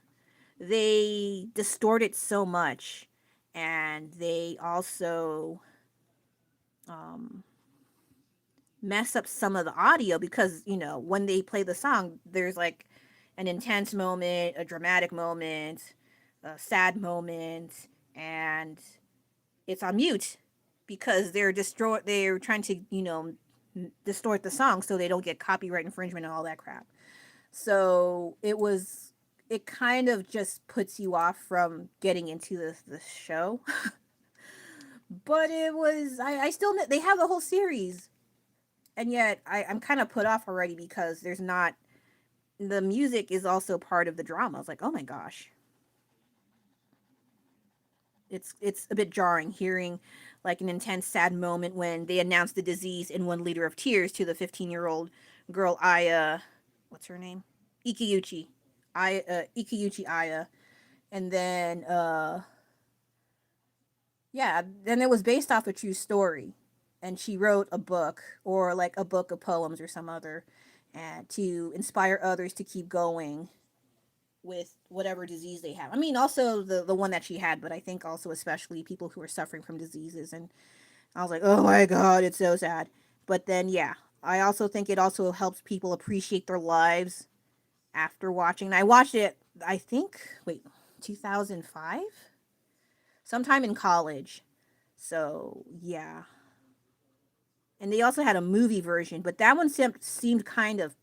they distort it so much. And they also um, mess up some of the audio because, when they play the song, there's like an intense moment, a dramatic moment, a sad moment, and it's on mute because they're trying to, distort the song so they don't get copyright infringement and all that crap. So it kind of just puts you off from getting into the show. But I still, they have the whole series. And yet I'm kind of put off already because the music is also part of the drama. I was like, oh my gosh, it's a bit jarring hearing like an intense sad moment when they announce the disease in 1 Liter of Tears to the 15-year-old girl Aya. What's her name? Ikiyuchi. Ikiyuchi Aya. And then yeah, then it was based off a true story, and she wrote a book or like a book of poems or some other, and to inspire others to keep going with whatever disease they have. I mean, also the one that she had, but I think also especially people who are suffering from diseases. And I was like, oh my God, it's so sad. But then, yeah, I also think it also helps people appreciate their lives after watching. And I watched it, I think, wait, 2005? Sometime in college. So, yeah. And they also had a movie version, but that one seemed kind of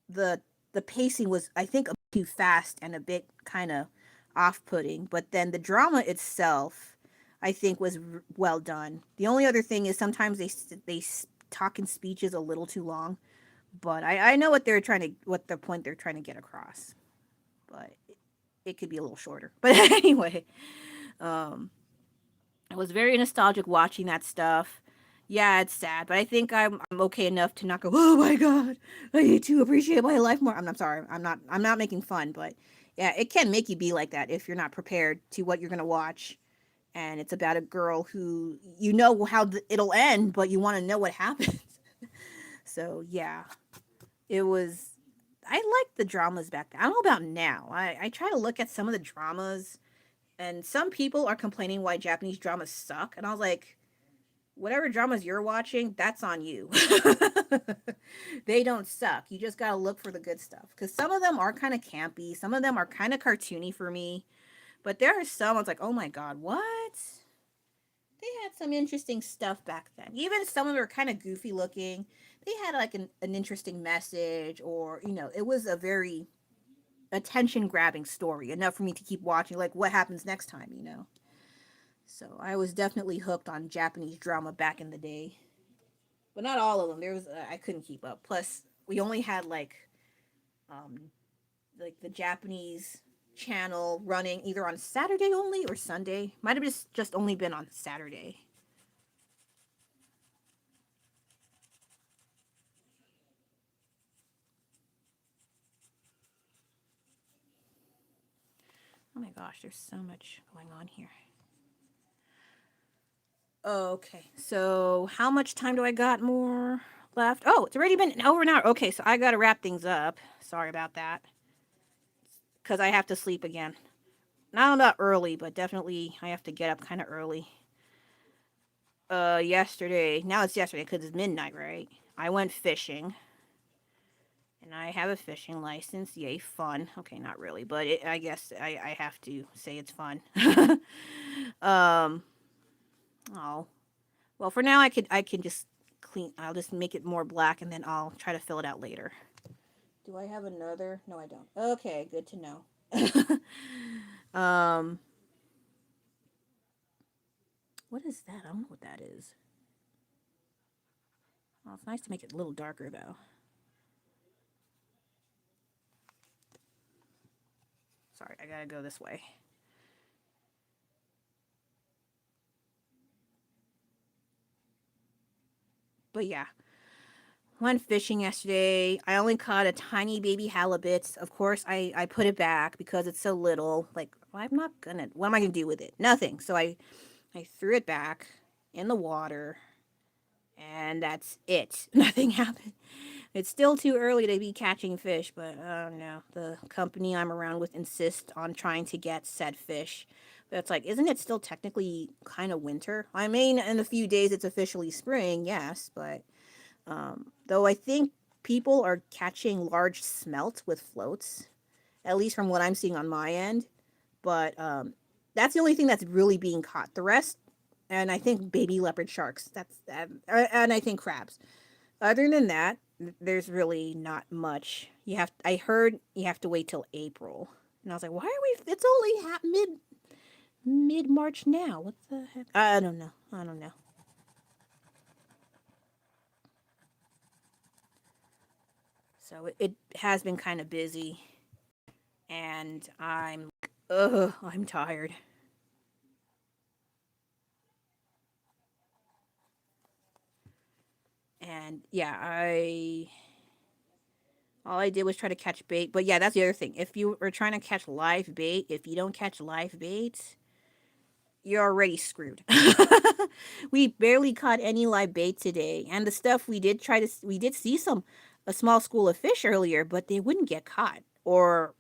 the the pacing was, I think, a bit too fast and a bit kind of off-putting. But then the drama itself, I think, was well done. The only other thing is sometimes they talk in speeches a little too long, but I know what the point they're trying to get across. But it could be a little shorter. But anyway, um, it was very nostalgic watching that stuff. Yeah, it's sad, but I think I'm okay enough to not go, "Oh my God, I need to appreciate my life more." I'm sorry. I'm not making fun, but yeah, it can make you be like that if you're not prepared to what you're going to watch. And it's about a girl who how it'll end, but you want to know what happens. So, yeah, it was I liked the dramas back then. I don't know about now. I try to look at some of the dramas, and some people are complaining why Japanese dramas suck, and I was like, whatever dramas you're watching, that's on you. They don't suck. You just gotta look for the good stuff. Because some of them are kind of campy, some of them are kind of cartoony for me. But there are some, I was like, oh my God, what? They had some interesting stuff back then. Even some of them were kind of goofy looking. They had like an interesting message, or, it was a very attention grabbing story, enough for me to keep watching, like what happens next time. So I was definitely hooked on Japanese drama back in the day, but not all of them. There was I couldn't keep up. Plus, we only had um like the Japanese channel running either on Saturday only or Sunday. Might have just only been on Saturday. Oh my gosh, there's so much going on here. Okay, so how much time do I got more left? Oh, it's already been over an hour. Okay, so I gotta wrap things up. Sorry about that, because I have to sleep again. Not about early, but definitely I have to get up kind of early. Yesterday. Now it's yesterday because it's midnight, right? I went fishing, and I have a fishing license. Yay, fun. Okay, not really, but I guess I have to say it's fun. um, oh, well, for now I can just clean. I'll just make it more black, and then I'll try to fill it out later. Do I have another? No, I don't. Okay, good to know. um, what is that? I don't know what that is. Oh, it's nice to make it a little darker though. Sorry, I gotta go this way. But yeah, went fishing yesterday. I only caught a tiny baby halibut. Of course, I put it back because it's so little. Like, well, I'm not gonna. What am I gonna do with it? Nothing. So I threw it back in the water, and that's it. Nothing happened. It's still too early to be catching fish, but I don't know. The company I'm around with insists on trying to get said fish. But it's like, isn't it still technically kind of winter? I mean, in a few days it's officially spring, yes, but though I think people are catching large smelt with floats, at least from what I'm seeing on my end. But that's the only thing that's really being caught. The rest, and I think baby leopard sharks. And I think crabs. Other than that, there's really not much. I heard you have to wait till April, and I was like, why are we? It's only mid March now. What the heck? I don't know. I don't know. So it has been kind of busy, and I'm tired. And yeah, I all I did was try to catch bait. But yeah, that's the other thing. If you are trying to catch live bait, if you don't catch live bait, you're already screwed. We barely caught any live bait today, and the stuff we did see a small school of fish earlier, but they wouldn't get caught, or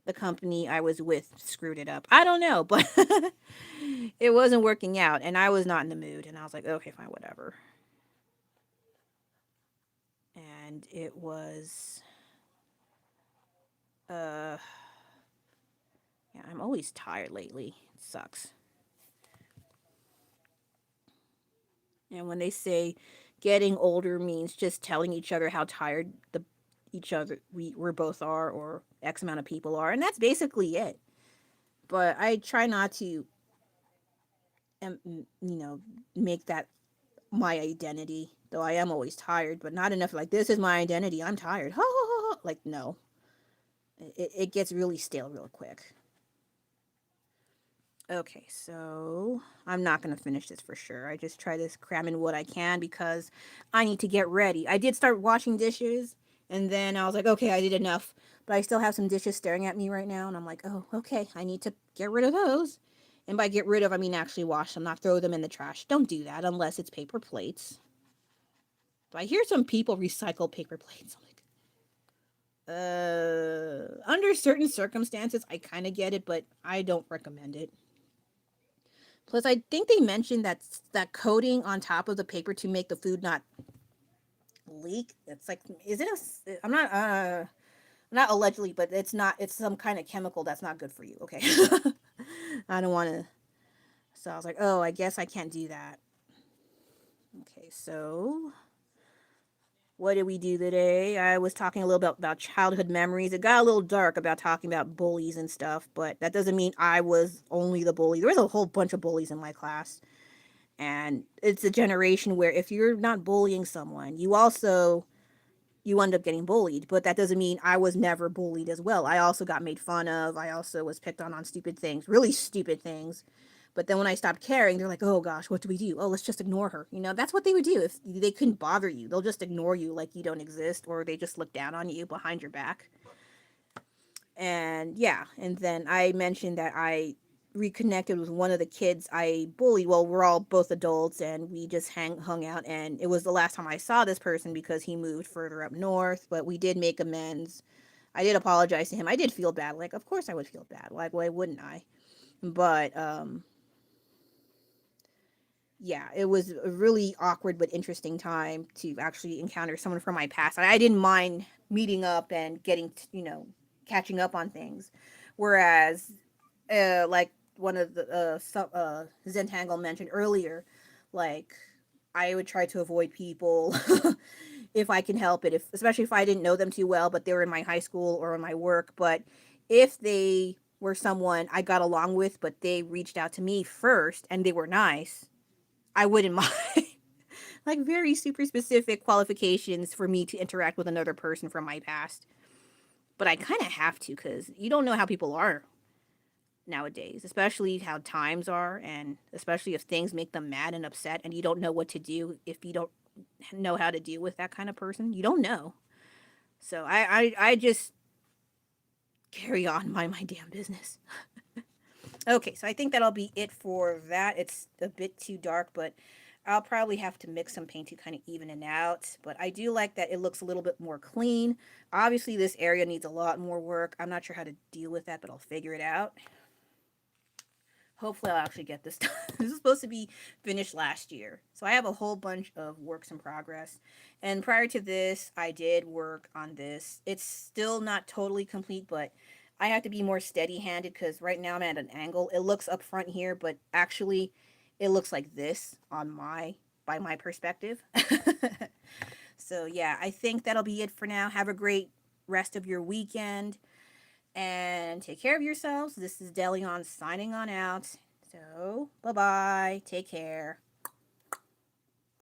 the company I was with screwed it up. I don't know, but it wasn't working out, and I was not in the mood, and I was like, okay, fine, whatever. And it was uh yeah, I'm always tired lately. It sucks. And when they say getting older means just telling each other how tired the each other we both are, or X amount of people are, and that's basically it. But I try not to make that my identity, though I am always tired, but not enough like this is my identity. I'm tired. Ha ha ha. Like no. It gets really stale real quick. Okay, so I'm not going to finish this for sure. I just try to cram in what I can because I need to get ready. I did start washing dishes, and then I was like, okay, I did enough. But I still have some dishes staring at me right now, and I'm like, oh, okay, I need to get rid of those. And by get rid of, I mean actually wash them, not throw them in the trash. Don't do that unless it's paper plates. But I hear some people recycle paper plates. I'm like, under certain circumstances, I kind of get it, but I don't recommend it. Plus, I think they mentioned that coating on top of the paper to make the food not leak. It's like, is it a? I'm not allegedly, but it's not. It's some kind of chemical that's not good for you. Okay, I don't want to. So I was like, oh, I guess I can't do that. Okay, so what did we do today? I was talking a little bit about childhood memories. It got a little dark about talking about bullies and stuff, but that doesn't mean I was only the bully. There was a whole bunch of bullies in my class. And it's a generation where if you're not bullying someone, you end up getting bullied. But that doesn't mean I was never bullied as well. I also got made fun of. I also was picked on stupid things, really stupid things. But then when I stopped caring, they're like, oh gosh, what do we do? Oh, let's just ignore her. That's what they would do if they couldn't bother you. They'll just ignore you like you don't exist, or they just look down on you behind your back. And yeah, and then I mentioned that I reconnected with one of the kids I bullied. Well, we're all both adults, and we just hung out, and it was the last time I saw this person because he moved further up north, but we did make amends. I did apologize to him. I did feel bad. Like, of course I would feel bad. Like, why wouldn't I? But yeah, it was a really awkward but interesting time to actually encounter someone from my past. I didn't mind meeting up and getting, catching up on things. Whereas, like one of the Zentangle mentioned earlier, like I would try to avoid people if I can help it, if especially if I didn't know them too well, but they were in my high school or in my work. But if they were someone I got along with, but they reached out to me first and they were nice, I wouldn't mind. Like very super specific qualifications for me to interact with another person from my past. But I kind of have to because you don't know how people are nowadays, especially how times are, and especially if things make them mad and upset, and you don't know what to do if you don't know how to deal with that kind of person. You don't know. So I just carry on, mind my damn business. Okay, so I think that'll be it for that. It's a bit too dark, but I'll probably have to mix some paint to kind of even it out. But I do like that it looks a little bit more clean. Obviously, this area needs a lot more work. I'm not sure how to deal with that, but I'll figure it out. Hopefully, I'll actually get this done. This is supposed to be finished last year. So I have a whole bunch of works in progress. And prior to this, I did work on this. It's still not totally complete, but I have to be more steady handed because right now I'm at an angle. It looks up front here, but actually, it looks like this on by my perspective. So yeah, I think that'll be it for now. Have a great rest of your weekend and take care of yourselves. This is Delion signing on out. So, bye bye. Take care.